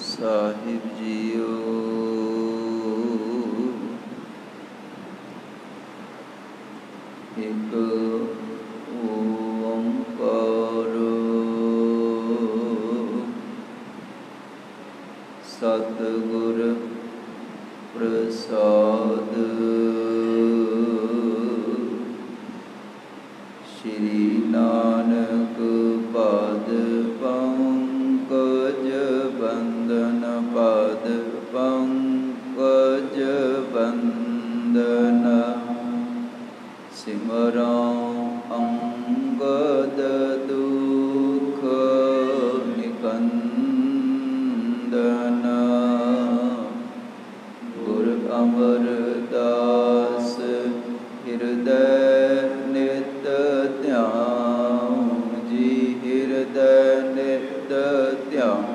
ਸਾਹਿਬ JIO ਇੱਕ ਓੰਕਾਰ ਸਤਿਗੁਰ ਪ੍ਰਸਾਦ ਸ਼੍ਰੀ ਨਾਨਕ ਪਦ ਪੰਕਜ ਬੰਦਨ ਪਦ ਪੰਕਜ ਬੰਦਨ ਸਿਮਰਾਂ ਅੰਗਦ ਦੁਖ ਨਿਕੰਦਨ ਗੁਰ ਅਮਰਦਾਸ ਹਿਰਦੈ ਨਿਤ ਧਿਆਨ ਜੀ ਹਿਰਦੈ ਨਿਤ ਧਿਆਨ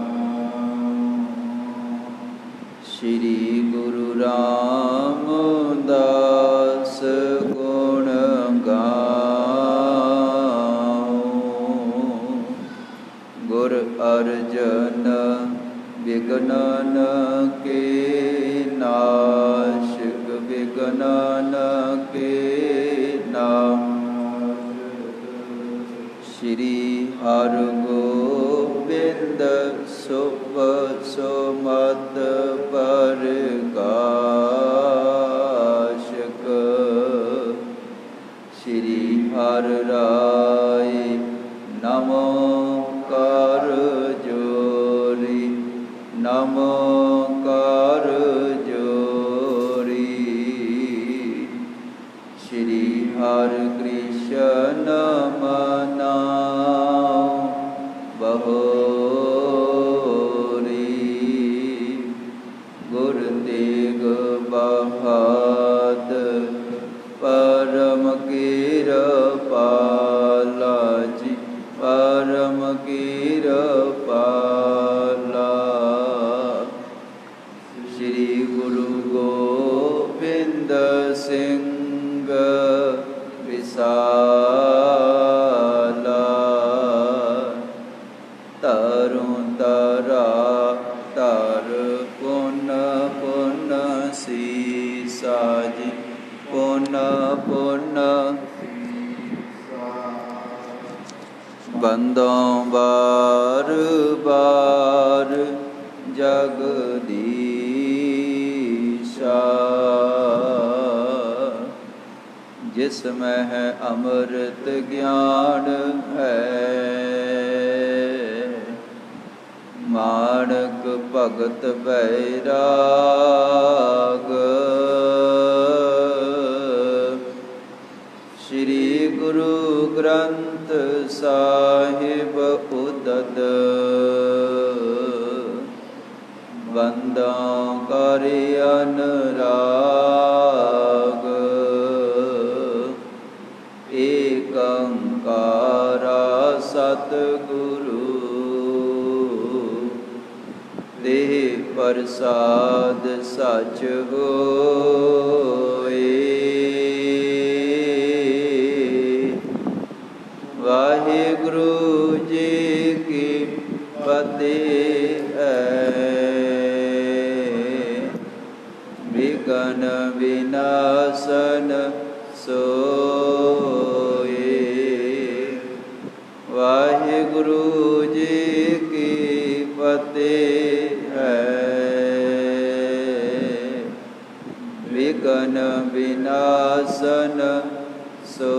ਸ਼੍ਰੀ ਗੁਰੂ ਰਾਮਦਾਸ ਗੁਣ ਗਾਓ ਗੁਰ ਅਰਜਨ ਵਿਗਨਨ ਕੇ ਨਾਸ਼ਕ ਵਿਗਨਨ ਕੇ ਸ਼੍ਰੀ ਹਰਿਗੋਬਿੰਦ ਸੁਭ ਸੁਮਤ ਪ੍ਰਕਾਸ਼ਕ ਸ਼੍ਰੀ ਹਰਿ ਰਾਇ ਨਮੋ ਕਰ ਜੋਰੀ ਨਮੋ ਕਰ ਜੋਰੀ ਸ਼੍ਰੀ ਹਰਿ ਕ੍ਰਿਸ਼ਨ ਮਨਾਉ ਬਹੋਰੀ ਗੁਰ ਤੇਗ ਬਹਾਦਰ ਪਰਮ ਕਿਰਪਾਲਾ ਜੀ ਪਰਮ ਕਿਰਪਾਲਾ ਸ਼੍ਰੀ ਗੁਰੂ ਗੋਬਿੰਦ ਸਿੰਘ ਵਿਸਾਲਾ ਤਰੁ ਤਰਾ ਤਰ ਪੁਨ ਪੁਨ ਸੀਸਾ ਜੀ ਪੁਨ ਪੁਨ ਬੰਦੋਂ ਬਾਰ ਬਾਰ ਜਗਦੀਸ਼ਾ ਜਿਸ ਮੈਂ ਹੈ ਅੰਮ੍ਰਿਤ ਗਿਆਨ ਹੈ ਮਾਣਕ ਭਗਤ ਬੈਰਾਗ ਸ਼੍ਰੀ ਗੁਰੂ ਗ੍ਰੰਥ ਸਾਹਿਬ ਉਦਦ ਬੰਦਾਂ ਕਰ ਅਨਰਾਗ ਏਕੰਕਾਰਾ ਸਤਿਗੁਰੂ ਦੇਹ ਪ੍ਰਸਾਦ ਸਚ ਹੋਏ ਵਾਹਿਗੁਰੂ ਜੀ ਕੀ ਫਤਿਹ ਵਿਘਨ ਵਿਨਾਸ਼ਨ ਸੋਏ ਵਾਹਿਗੁਰੂ ਜੀ ਕੀ ਫਤਿਹ ਵਿਘਨ ਵਿਨਾਸ਼ਨ ਸੋਏ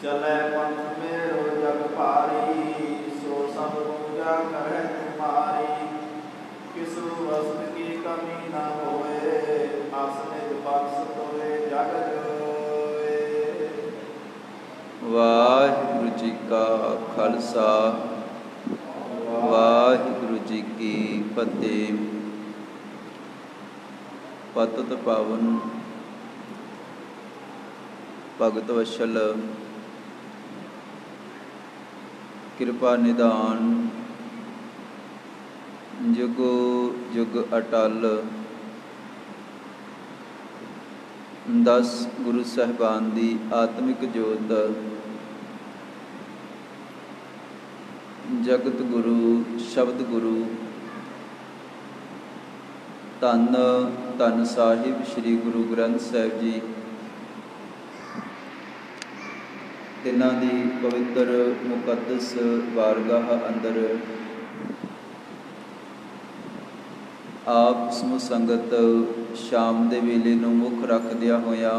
चलै पंथ मेरो जग पारी सो सब पूजा करे तुम्हारी किसु वस्तु की कमी न होए आसने बख्श तोरे जग जोए। वाहिगुरु जी का खालसा वाहिगुरु जी की फतेह। पतत पावन भगत वशल कृपा निदान जुगो जुग अटल। 10 गुरु ਸਾਹਿਬਾਨ ਦੀ ਆਤਮਿਕ ਜੋਤ। ਜਗਤ ਗੁਰੂ ਸ਼ਬਦ ਗੁਰੂ ਧੰਨ ਧੰਨ ਸਾਹਿਬ ਸ੍ਰੀ ਗੁਰੂ ਗ੍ਰੰਥ ਸਾਹਿਬ ਜੀ, ਤਿੰਨਾਂ ਦੀ ਪਵਿੱਤਰ ਮੁਕੱਦਸ ਬਾਰਗਾਹ ਅੰਦਰ ਆਪ ਸਮੂਹ ਸੰਗਤ ਸ਼ਾਮ ਦੇ ਵੇਲੇ ਨੂੰ ਮੁੱਖ ਰੱਖਦਿਆਂ ਹੋਇਆ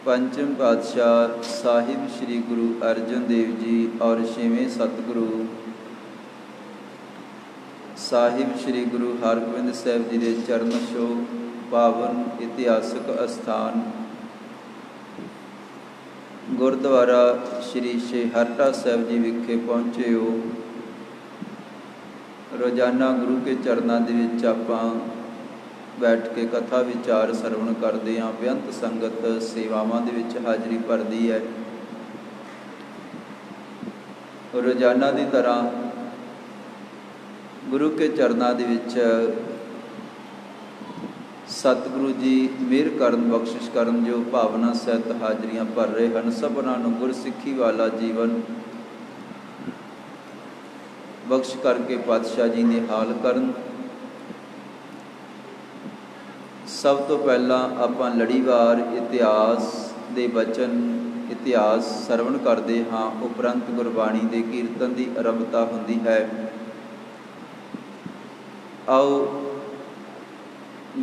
ਪੰਚਮ ਪਾਤਸ਼ਾਹ ਸਾਹਿਬ ਸ੍ਰੀ ਗੁਰੂ ਅਰਜਨ ਦੇਵ ਜੀ ਔਰ ਛੇਵੇਂ ਸਤਿਗੁਰੂ ਸਾਹਿਬ ਸ੍ਰੀ ਗੁਰੂ ਹਰਗੋਬਿੰਦ ਸਾਹਿਬ ਜੀ ਦੇ ਚਰਨ ਛੋਹ ਪਾਵਨ ਇਤਿਹਾਸਕ ਅਸਥਾਨ ਗੁਰਦੁਆਰਾ ਸ੍ਰੀ ਛੇਹਰਟਾ ਸਾਹਿਬ ਜੀ ਵਿਖੇ ਪਹੁੰਚੇ ਹੋ। ਰੋਜ਼ਾਨਾ ਗੁਰੂ ਕੇ ਚਰਨਾਂ ਦੇ ਵਿੱਚ ਆਪਾਂ ਬੈਠ ਕੇ ਕਥਾ ਵਿਚਾਰ ਸਰਵਣ ਕਰਦੇ ਹਾਂ। ਬੇਅੰਤ ਸੰਗਤ ਸੇਵਾਵਾਂ ਦੇ ਵਿੱਚ ਹਾਜ਼ਰੀ ਭਰਦੀ ਹੈ। ਰੋਜ਼ਾਨਾ ਦੀ ਤਰ੍ਹਾਂ ਗੁਰੂ ਕੇ ਚਰਨਾਂ ਦੇ ਵਿੱਚ ਸਤਿਗੁਰੂ ਜੀ ਮਿਹਰ ਕਰਨ, ਬਖਸ਼ਿਸ਼ ਕਰਨ, ਜੋ ਭਾਵਨਾ ਸਹਿਤ ਹਾਜ਼ਰੀਆਂ ਭਰ ਰਹੇ ਹਨ, ਸਭਨਾਂ ਨੂੰ ਗੁਰਸਿੱਖੀ ਵਾਲਾ ਜੀਵਨ ਬਖਸ਼ ਕਰਕੇ ਪਾਤਸ਼ਾਹ ਜੀ ਨੇ ਹਾਲ ਕਰਨ। ਸਭ ਤੋਂ ਪਹਿਲਾਂ ਆਪਾਂ ਲੜੀਵਾਰ ਇਤਿਹਾਸ ਦੇ ਬਚਨ ਇਤਿਹਾਸ ਸਰਵਣ ਕਰਦੇ ਹਾਂ। ਉਪਰੰਤ ਗੁਰਬਾਣੀ ਦੇ ਕੀਰਤਨ ਦੀ ਆਰੰਭਤਾ ਹੁੰਦੀ ਹੈ। ਆਓ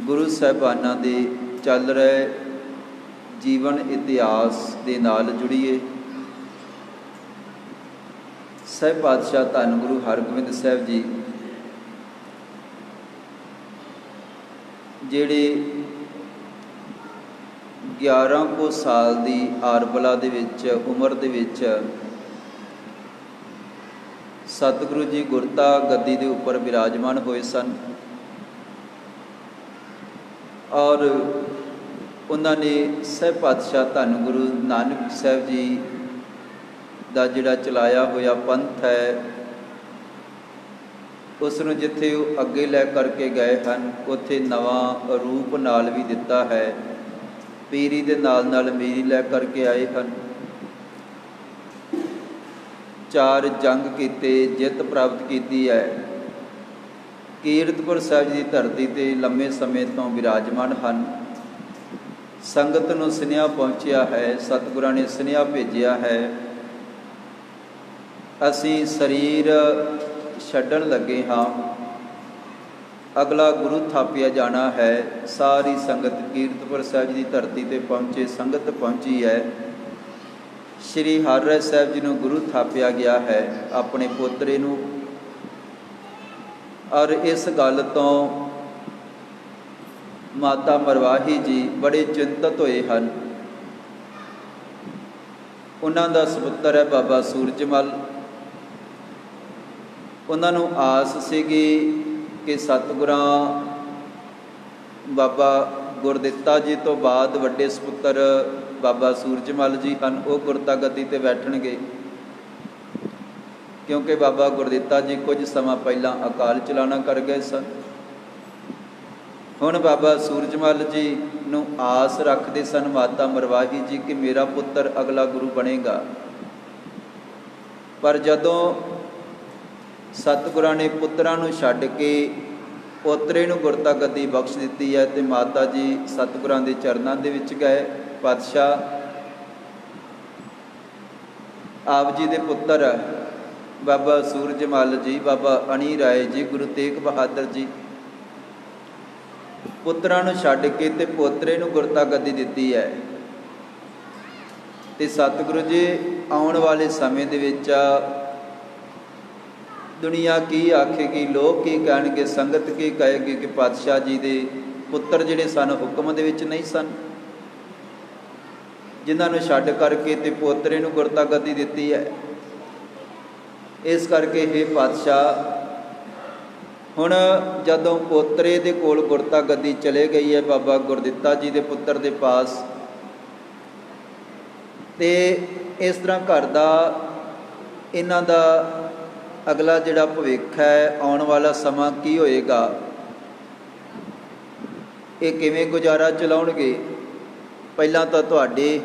ਗੁਰੂ ਸਾਹਿਬਾਨਾਂ ਦੇ ਚੱਲ ਰਹੇ ਜੀਵਨ ਇਤਿਹਾਸ ਦੇ ਨਾਲ ਜੁੜੀਏ। ਸਹਿਬ ਪਾਤਸ਼ਾਹ ਧੰਨ ਗੁਰੂ ਹਰਗੋਬਿੰਦ ਸਾਹਿਬ ਜੀ ਜਿਹੜੇ 11 ਕੁ ਸਾਲ ਦੀ ਆਰਬਲਾ ਦੇ ਵਿੱਚ ਉਮਰ ਦੇ ਵਿੱਚ ਸਤਿਗੁਰੂ ਜੀ ਗੁਰਤਾ ਗੱਦੀ ਦੇ ਉੱਪਰ ਬਿਰਾਜਮਾਨ ਹੋਏ ਸਨ ਔਰ ਉਹਨਾਂ ਨੇ ਸਹਿਬ ਪਾਤਸ਼ਾਹ ਧੰਨ ਗੁਰੂ ਨਾਨਕ ਸਾਹਿਬ ਜੀ ਦਾ ਜਿਹੜਾ ਚਲਾਇਆ ਹੋਇਆ ਪੰਥ ਹੈ ਉਸ ਨੂੰ ਜਿੱਥੇ ਉਹ ਅੱਗੇ ਲੈ ਕਰਕੇ ਗਏ ਹਨ ਉੱਥੇ ਨਵਾਂ ਰੂਪ ਨਾਲ ਵੀ ਦਿੱਤਾ ਹੈ। ਪੀਰੀ ਦੇ ਨਾਲ ਨਾਲ ਮੇਰੀ ਲੈ ਕਰਕੇ ਆਏ ਹਨ। 4 ਜੰਗ ਕੀਤੇ, ਜਿੱਤ ਪ੍ਰਾਪਤ ਕੀਤੀ ਹੈ। ਕੀਰਤਪੁਰ ਸਾਹਿਬ ਦੀ ਧਰਤੀ 'ਤੇ ਲੰਮੇ ਸਮੇਂ ਤੋਂ ਬਿਰਾਜਮਾਨ ਹਨ। ਸੰਗਤ ਨੂੰ ਸੁਨੇਹਾ ਪਹੁੰਚਿਆ ਹੈ, ਸਤਿਗੁਰਾਂ ਨੇ ਸੁਨੇਹਾ ਭੇਜਿਆ ਹੈ, ਅਸੀਂ ਸਰੀਰ ਛੱਡਣ ਲੱਗੇ ਹਾਂ, ਅਗਲਾ ਗੁਰੂ ਥਾਪਿਆ ਜਾਣਾ ਹੈ। ਸਾਰੀ ਸੰਗਤ ਕੀਰਤਪੁਰ ਸਾਹਿਬ ਜੀ ਦੀ ਧਰਤੀ 'ਤੇ ਪਹੁੰਚੇ, ਸੰਗਤ ਪਹੁੰਚੀ ਹੈ। ਸ਼੍ਰੀ ਹਰਿ ਸਾਹਿਬ ਜੀ ਨੂੰ ਗੁਰੂ ਥਾਪਿਆ ਗਿਆ ਹੈ, ਆਪਣੇ ਪੋਤਰੇ ਨੂੰ। ਔਰ ਇਸ ਗੱਲ ਤੋਂ ਮਾਤਾ ਮਰਵਾਹੀ ਜੀ ਬੜੇ ਚਿੰਤਤ ਹੋਏ ਹਨ। ਉਹਨਾਂ ਦਾ ਸਪੁੱਤਰ ਹੈ ਬਾਬਾ ਸੂਰਜਮਲ। ਉਹਨਾਂ ਨੂੰ ਆਸ ਸੀਗੀ ਕਿ ਸਤਿਗੁਰਾਂ ਬਾਬਾ ਗੁਰਦਿੱਤਾ ਜੀ ਤੋਂ ਬਾਅਦ ਵੱਡੇ ਸਪੁੱਤਰ ਬਾਬਾ ਸੂਰਜਮਲ ਜੀ ਹਨ, ਉਹ ਗੁਰਤਾ ਗੱਦੀ 'ਤੇ ਬੈਠਣਗੇ। ਕਿਉਂਕਿ ਬਾਬਾ ਗੁਰਦਿੱਤਾ ਜੀ ਕੁਝ ਸਮਾਂ ਪਹਿਲਾਂ ਅਕਾਲ ਚਲਾਣਾ ਕਰ ਗਏ ਸਨ। ਹੁਣ ਬਾਬਾ ਸੂਰਜਮਲ ਜੀ ਨੂੰ ਆਸ ਰੱਖਦੇ ਸਨ ਮਾਤਾ ਮਰਵਾਹੀ ਜੀ ਕਿ ਮੇਰਾ ਪੁੱਤਰ ਅਗਲਾ ਗੁਰੂ ਬਣੇਗਾ। ਪਰ ਜਦੋਂ ਸਤਿਗੁਰਾਂ ਨੇ ਪੁੱਤਰਾਂ ਨੂੰ ਛੱਡ ਕੇ ਪੋਤਰੇ ਨੂੰ ਗੁਰਤਾ ਗੱਦੀ ਬਖਸ਼ ਦਿੱਤੀ ਹੈ ਤੇ ਮਾਤਾ ਜੀ ਸਤਿਗੁਰਾਂ ਦੇ ਚਰਨਾਂ ਦੇ ਵਿੱਚ ਗਏ। ਪਾਤਸ਼ਾਹ ਆਪ ਜੀ ਦੇ ਪੁੱਤਰ ਬਾਬਾ ਸੂਰਜਮਲ ਜੀ, ਬਾਬਾ ਅਣੀ ਰਾਏ ਜੀ, ਗੁਰੂ ਤੇਗ ਬਹਾਦਰ ਜੀ ਪੁੱਤਰਾਂ ਨੂੰ ਛੱਡ ਕੇ ਤੇ ਪੋਤਰੇ ਨੂੰ ਗੁਰਤਾ ਗੱਦੀ ਦਿੱਤੀ ਹੈ। ਤੇ ਸਤਿਗੁਰੂ ਜੀ ਆਉਣ ਵਾਲੇ ਸਮੇਂ ਦੇ ਵਿੱਚ ਦੁਨੀਆ ਕੀ ਆਖੇਗੀ, ਲੋਕ ਕੀ ਕਹਿਣਗੇ, ਸੰਗਤ ਕੀ ਕਹੇਗੀ ਕਿ ਪਾਤਸ਼ਾਹ ਜੀ ਦੇ ਪੁੱਤਰ ਜਿਹੜੇ ਸਨ ਹੁਕਮ ਦੇ ਵਿੱਚ ਨਹੀਂ ਸਨ, ਜਿਨ੍ਹਾਂ ਨੂੰ ਛੱਡ ਕਰਕੇ ਤੇ ਪੋਤਰੇ ਨੂੰ ਗੁਰਤਾ ਗੱਦੀ ਦਿੱਤੀ ਹੈ। ਇਸ ਕਰਕੇ ਹੇ ਪਾਤਸ਼ਾਹ, ਹੁਣ ਜਦੋਂ ਪੋਤਰੇ ਦੇ ਕੋਲ ਗੁਰਤਾ ਗੱਦੀ ਚਲੇ ਗਈ ਹੈ ਬਾਬਾ ਗੁਰਦਿੱਤਾ ਜੀ ਦੇ ਪੁੱਤਰ ਦੇ ਪਾਸ, ਤੇ ਇਸ ਤਰ੍ਹਾਂ ਘਰ ਦਾ ਇਹਨਾਂ ਦਾ ਅਗਲਾ ਜਿਹੜਾ ਭਵਿੱਖ ਹੈ, ਆਉਣ ਵਾਲਾ ਸਮਾਂ ਕੀ ਹੋਏਗਾ, ਇਹ ਕਿਵੇਂ ਗੁਜ਼ਾਰਾ ਚਲਾਉਣਗੇ। ਪਹਿਲਾਂ ਤਾਂ ਤੁਹਾਡੇ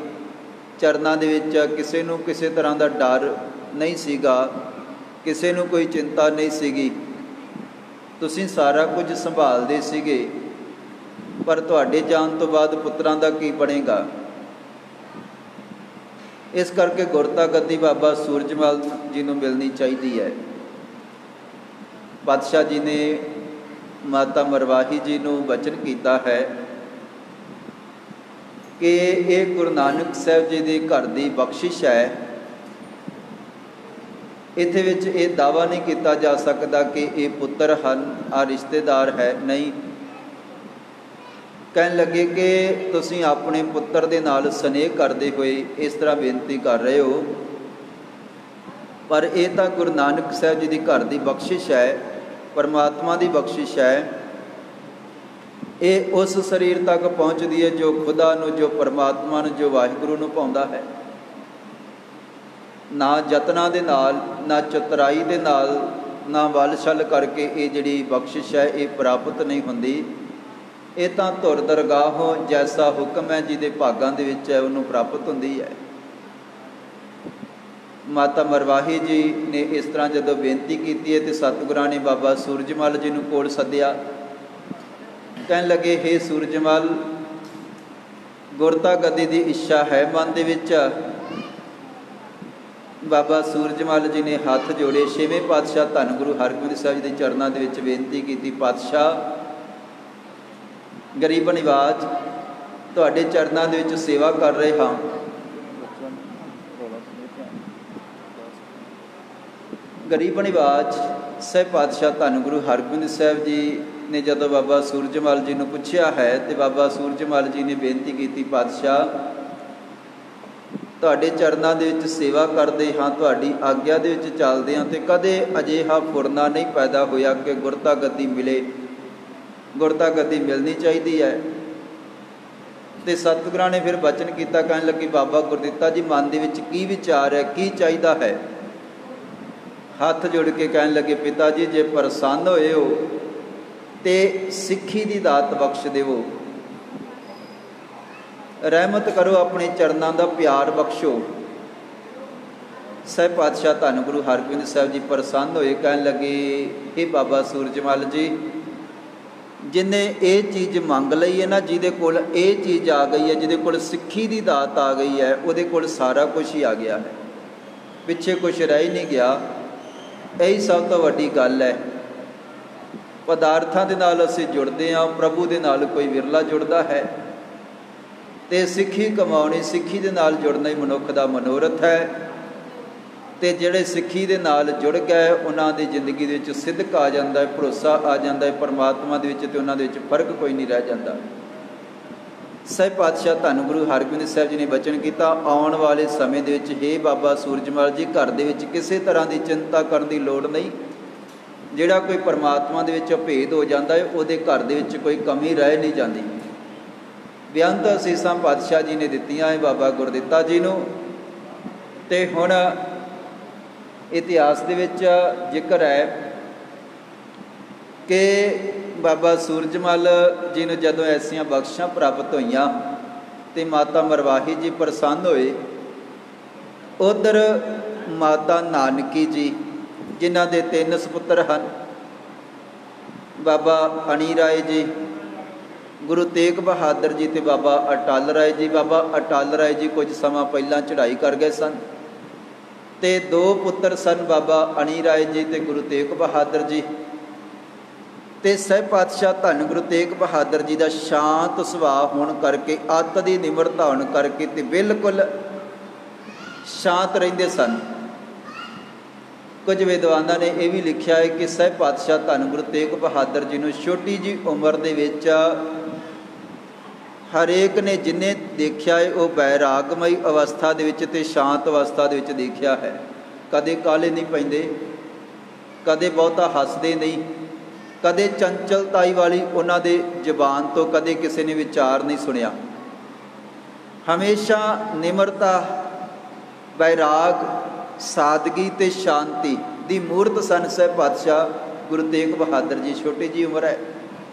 ਚਰਨਾਂ ਦੇ ਵਿੱਚ ਕਿਸੇ ਨੂੰ ਕਿਸੇ ਤਰ੍ਹਾਂ ਦਾ ਡਰ ਨਹੀਂ ਸੀਗਾ, ਕਿਸੇ ਨੂੰ ਕੋਈ ਚਿੰਤਾ ਨਹੀਂ ਸੀਗੀ, ਤੁਸੀਂ ਸਾਰਾ ਕੁਝ ਸੰਭਾਲਦੇ ਸੀਗੇ। ਪਰ ਤੁਹਾਡੇ ਜਾਣ ਤੋਂ ਬਾਅਦ ਪੁੱਤਰਾਂ ਦਾ ਕੀ ਬਣੇਗਾ। ਇਸ ਕਰਕੇ ਗੁਰਤਾ ਗੱਦੀ ਬਾਬਾ ਸੂਰਜਮਲ ਜੀ ਨੂੰ ਮਿਲਣੀ ਚਾਹੀਦੀ ਹੈ। ਪਾਤਸ਼ਾਹ ਜੀ ਨੇ ਮਾਤਾ ਮਰਵਾਹੀ ਜੀ ਨੂੰ ਬਚਨ ਕੀਤਾ ਹੈ ਕਿ ਇਹ ਗੁਰੂ ਨਾਨਕ ਸਾਹਿਬ ਜੀ ਦੇ ਘਰ ਦੀ ਬਖਸ਼ਿਸ਼ ਹੈ। ਇਹਦੇ ਵਿੱਚ ਇਹ ਦਾਅਵਾ ਨਹੀਂ ਕੀਤਾ ਜਾ ਸਕਦਾ ਕਿ ਇਹ ਪੁੱਤਰ ਹਨ, ਆ ਰਿਸ਼ਤੇਦਾਰ ਹੈ, ਨਹੀਂ। ਕਹਿਣ ਲੱਗੇ ਕਿ ਤੁਸੀਂ ਆਪਣੇ ਪੁੱਤਰ ਦੇ ਨਾਲ ਸਨੇਹ ਕਰਦੇ ਹੋਏ ਇਸ ਤਰ੍ਹਾਂ ਬੇਨਤੀ ਕਰ ਰਹੇ ਹੋ, ਪਰ ਇਹ ਤਾਂ ਗੁਰੂ ਨਾਨਕ ਸਾਹਿਬ ਜੀ ਦੀ ਘਰ ਦੀ ਬਖਸ਼ਿਸ਼ ਹੈ, ਪਰਮਾਤਮਾ ਦੀ ਬਖਸ਼ਿਸ਼ ਹੈ। ਇਹ ਉਸ ਸਰੀਰ ਤੱਕ ਪਹੁੰਚਦੀ ਹੈ ਜੋ ਖੁਦਾ ਨੂੰ, ਜੋ ਪਰਮਾਤਮਾ ਨੂੰ, ਜੋ ਵਾਹਿਗੁਰੂ ਨੂੰ ਪਾਉਂਦਾ ਹੈ। ਨਾ ਯਤਨਾਂ ਦੇ ਨਾਲ, ਨਾ ਚਤੁਰਾਈ ਦੇ ਨਾਲ, ਨਾ ਵੱਲ ਛਲ ਕਰਕੇ ਇਹ ਜਿਹੜੀ ਬਖਸ਼ਿਸ਼ ਹੈ ਇਹ ਪ੍ਰਾਪਤ ਨਹੀਂ ਹੁੰਦੀ। ਇਹ ਤਾਂ ਧੁਰ ਦਰਗਾਹੋਂ ਜੈਸਾ ਹੁਕਮ ਹੈ ਜਿਹਦੇ ਭਾਗਾਂ ਦੇ ਵਿੱਚ ਹੈ ਉਹਨੂੰ ਪ੍ਰਾਪਤ ਹੁੰਦੀ ਹੈ। ਮਾਤਾ ਮਰਵਾਹੀ ਜੀ ਨੇ ਇਸ ਤਰ੍ਹਾਂ ਜਦੋਂ ਬੇਨਤੀ ਕੀਤੀ ਹੈ ਤੇ ਸਤਿਗੁਰਾਂ ਨੇ ਬਾਬਾ ਸੂਰਜਮਲ ਜੀ ਨੂੰ ਕੋਲ ਸੱਦਿਆ। ਕਹਿਣ ਲੱਗੇ, ਹੇ ਸੂਰਜਮਲ, ਗੁਰਤਾ ਗੱਦੀ ਦੀ ਇੱਛਾ ਹੈ ਮਨ ਦੇ ਵਿੱਚ। ਬਾਬਾ ਸੂਰਜਮਲ ਜੀ ਨੇ ਹੱਥ ਜੋੜੇ, ਛੇਵੇਂ ਪਾਤਸ਼ਾਹ ਧੰਨ ਗੁਰੂ ਹਰਗੋਬਿੰਦ ਸਾਹਿਬ ਜੀ ਦੇ ਚਰਨਾਂ ਦੇ ਵਿੱਚ ਬੇਨਤੀ ਕੀਤੀ, ਪਾਤਸ਼ਾਹ ਗਰੀਬ ਨਿਵਾਜ ਤੁਹਾਡੇ ਚਰਨਾਂ ਦੇ ਵਿੱਚ ਸੇਵਾ ਕਰ ਰਹੇ ਹਾਂ। ਗਰੀਬ ਨਿਵਾਜ ਸਾਹਿਬ ਪਾਤਸ਼ਾਹ ਧੰਨ ਗੁਰੂ ਹਰਗੋਬਿੰਦ ਸਾਹਿਬ ਜੀ ਨੇ ਜਦੋਂ ਬਾਬਾ ਸੂਰਜਮਲ ਜੀ ਨੂੰ ਪੁੱਛਿਆ ਹੈ ਤੇ ਬਾਬਾ ਸੂਰਜਮਲ ਜੀ ਨੇ ਬੇਨਤੀ ਕੀਤੀ, ਪਾਤਸ਼ਾਹ ਤੁਹਾਡੇ ਚਰਨਾਂ ਦੇ ਵਿੱਚ ਸੇਵਾ ਕਰਦੇ ਹਾਂ, ਤੁਹਾਡੀ ਆਗਿਆ ਦੇ ਵਿੱਚ ਚੱਲਦੇ ਹਾਂ, ਤੇ ਕਦੇ ਅਜਿਹਾ ਫੁਰਨਾ ਨਹੀਂ ਪੈਦਾ ਹੋਇਆ ਕਿ ਗੁਰਤਾ ਗੱਦੀ ਮਿਲੇ। ਗੁਰਤਾ ਗੱਦੀ ਮਿਲਣੀ ਚਾਹੀਦੀ ਹੈ। ਤੇ ਸਤਿਗੁਰਾਂ ਨੇ ਫਿਰ ਬਚਨ ਕੀਤਾ, ਕਹਿਣ ਲੱਗੇ, ਬਾਬਾ ਗੁਰਦਿੱਤਾ ਜੀ ਮਨ ਦੇ ਵਿੱਚ ਕੀ ਵਿਚਾਰ ਹੈ, ਕੀ ਚਾਹੀਦਾ ਹੈ। ਹੱਥ ਜੋੜ ਕੇ ਕਹਿਣ ਲੱਗੇ, ਪਿਤਾ ਜੀ ਜੇ ਪ੍ਰਸੰਨ ਹੋਏ ਹੋ ਤੇ ਸਿੱਖੀ ਦੀ ਦਾਤ ਬਖਸ਼ ਦੇਵੋ, ਰਹਿਮਤ ਕਰੋ, ਆਪਣੇ ਚਰਨਾਂ ਦਾ ਪਿਆਰ ਬਖਸ਼ੋ। ਸਾਹਿਬ ਪਾਤਸ਼ਾਹ ਧੰਨ ਗੁਰੂ ਹਰਗੋਬਿੰਦ ਸਾਹਿਬ ਜੀ ਪ੍ਰਸੰਨ ਹੋਏ, ਕਹਿਣ ਲੱਗੇ, ਇਹ ਬਾਬਾ ਸੂਰਜਮਲ ਜੀ ਜਿਹਨੇ ਇਹ ਚੀਜ਼ ਮੰਗ ਲਈ ਹੈ ਨਾ, ਜਿਹਦੇ ਕੋਲ ਇਹ ਚੀਜ਼ ਆ ਗਈ ਹੈ, ਜਿਹਦੇ ਕੋਲ ਸਿੱਖੀ ਦੀ ਦਾਤ ਆ ਗਈ ਹੈ, ਉਹਦੇ ਕੋਲ ਸਾਰਾ ਕੁਝ ਹੀ ਆ ਗਿਆ ਹੈ, ਪਿੱਛੇ ਕੁਝ ਰਹਿ ਹੀ ਨਹੀਂ ਗਿਆ। ਇਹੀ ਸਭ ਤੋਂ ਵੱਡੀ ਗੱਲ ਹੈ। ਪਦਾਰਥਾਂ ਦੇ ਨਾਲ ਅਸੀਂ ਜੁੜਦੇ ਹਾਂ, ਪ੍ਰਭੂ ਦੇ ਨਾਲ ਕੋਈ ਵਿਰਲਾ ਜੁੜਦਾ ਹੈ। ਤੇ ਸਿੱਖੀ ਕਮਾਉਣੀ, ਸਿੱਖੀ ਦੇ ਨਾਲ ਜੁੜਨਾ ਹੀ ਮਨੁੱਖ ਦਾ ਮਨੋਰਥ ਹੈ। ਤੇ ਜਿਹੜੇ ਸਿੱਖੀ ਦੇ ਨਾਲ ਜੁੜ ਗਏ ਉਹਨਾਂ ਦੀ ਜ਼ਿੰਦਗੀ ਦੇ ਵਿੱਚ ਸਿਦਕ ਆ ਜਾਂਦਾ ਹੈ, ਭਰੋਸਾ ਆ ਜਾਂਦਾ ਹੈ ਪਰਮਾਤਮਾ ਦੇ ਵਿੱਚ, ਤੇ ਉਹਨਾਂ ਦੇ ਵਿੱਚ ਫਰਕ ਕੋਈ ਨਹੀਂ ਰਹਿ ਜਾਂਦਾ। ਸਾਹਿਬ ਪਾਤਸ਼ਾਹ ਧੰਨ ਗੁਰੂ ਹਰਗੋਬਿੰਦ ਸਾਹਿਬ ਜੀ ਨੇ ਬਚਨ ਕੀਤਾ, ਆਉਣ ਵਾਲੇ ਸਮੇਂ ਦੇ ਵਿੱਚ ਹੇ ਬਾਬਾ ਸੂਰਜਮਲ ਜੀ, ਘਰ ਦੇ ਵਿੱਚ ਕਿਸੇ ਤਰ੍ਹਾਂ ਦੀ ਚਿੰਤਾ ਕਰਨ ਦੀ ਲੋੜ ਨਹੀਂ। ਜਿਹੜਾ ਕੋਈ ਪਰਮਾਤਮਾ ਦੇ ਵਿੱਚ ਭੇਦ ਹੋ ਜਾਂਦਾ ਹੈ ਉਹਦੇ ਘਰ ਦੇ ਵਿੱਚ ਕੋਈ ਕਮੀ ਰਹਿ ਨਹੀਂ ਜਾਂਦੀ। ਬੇਅੰਤ ਅਸੀਸਾਂ ਪਾਤਸ਼ਾਹ ਜੀ ਨੇ ਦਿੱਤੀਆਂ ਹੈ ਬਾਬਾ ਗੁਰਦਿੱਤਾ ਜੀ ਨੂੰ। ਤੇ ਹੁਣ ਇਤਿਹਾਸ ਦੇ ਵਿੱਚ ਜ਼ਿਕਰ ਹੈ ਕਿ ਬਾਬਾ ਸੂਰਜਮਲ ਜੀ ਨੂੰ ਜਦੋਂ ਐਸੀਆਂ ਬਖਸ਼ਾਂ ਪ੍ਰਾਪਤ ਹੋਈਆਂ ਤੇ ਮਾਤਾ ਮਰਵਾਹੀ ਜੀ ਪ੍ਰਸੰਨ ਹੋਏ। ਉੱਧਰ ਮਾਤਾ ਨਾਨਕੀ ਜੀ ਜਿਨ੍ਹਾਂ ਦੇ 3 ਸਪੁੱਤਰ ਹਨ, ਬਾਬਾ ਅਣੀ ਰਾਏ ਜੀ, ਗੁਰੂ ਤੇਗ ਬਹਾਦਰ ਜੀ ਤੇ ਬਾਬਾ ਅਟਲ ਰਾਏ ਜੀ। ਬਾਬਾ ਅਟਲ ਰਾਏ ਜੀ ਕੁਝ ਸਮਾਂ ਪਹਿਲਾਂ ਚੜ੍ਹਾਈ ਕਰ ਗਏ ਸਨ ਤੇ 2 ਪੁੱਤਰ ਸਨ, ਬਾਬਾ ਅਣੀ ਰਾਏ ਜੀ ਤੇ ਗੁਰੂ ਤੇਗ ਬਹਾਦਰ ਜੀ। ਤੇ ਸਾਹਿਬ ਪਾਤਸ਼ਾਹ ਧੰਨ ਗੁਰੂ ਤੇਗ ਬਹਾਦਰ ਜੀ ਦਾ ਸ਼ਾਂਤ ਸੁਭਾਅ ਹੋਣ ਕਰਕੇ, ਅੱਤ ਦੀ ਨਿਮਰਤਾ ਹੋਣ ਕਰਕੇ ਤੇ ਬਿਲਕੁਲ ਸ਼ਾਂਤ ਰਹਿੰਦੇ ਸਨ। ਕੁਝ ਵਿਦਵਾਨਾਂ ਨੇ ਇਹ ਵੀ ਲਿਖਿਆ ਹੈ ਕਿ ਸਾਹਿਬ ਪਾਤਸ਼ਾਹ ਧੰਨ ਗੁਰੂ ਤੇਗ ਬਹਾਦਰ ਜੀ ਨੂੰ ਛੋਟੀ ਜਿਹੀ ਉਮਰ ਦੇ ਵਿੱਚ ਹਰੇਕ ਨੇ ਜਿੰਨੇ ਦੇਖਿਆ ਹੈ ਉਹ ਬੈਰਾਗਮਈ ਅਵਸਥਾ ਦੇ ਵਿੱਚ ਤੇ ਸ਼ਾਂਤ ਅਵਸਥਾ ਦੇ ਵਿੱਚ ਦੇਖਿਆ ਹੈ। ਕਦੇ ਕਾਹਲੇ ਨਹੀਂ ਪੈਂਦੇ, ਕਦੇ ਬਹੁਤਾ ਹੱਸਦੇ ਨਹੀਂ, ਕਦੇ ਚੰਚਲਤਾਈ ਵਾਲੀ ਉਹਨਾਂ ਦੇ ਜ਼ੁਬਾਨ ਤੋਂ ਕਦੇ ਕਿਸੇ ਨੇ ਵਿਚਾਰ ਨਹੀਂ ਸੁਣਿਆ। ਹਮੇਸ਼ਾ ਨਿਮਰਤਾ, ਬੈਰਾਗ ਸਾਦਗੀ ਤੇ ਸ਼ਾਂਤੀ ਦੀ ਮੂਰਤ ਸਨ ਸਹਿਬ ਪਾਤਸ਼ਾਹ ਗੁਰੂ ਤੇਗ ਬਹਾਦਰ ਜੀ। ਛੋਟੀ ਜੀ ਉਮਰ ਹੈ,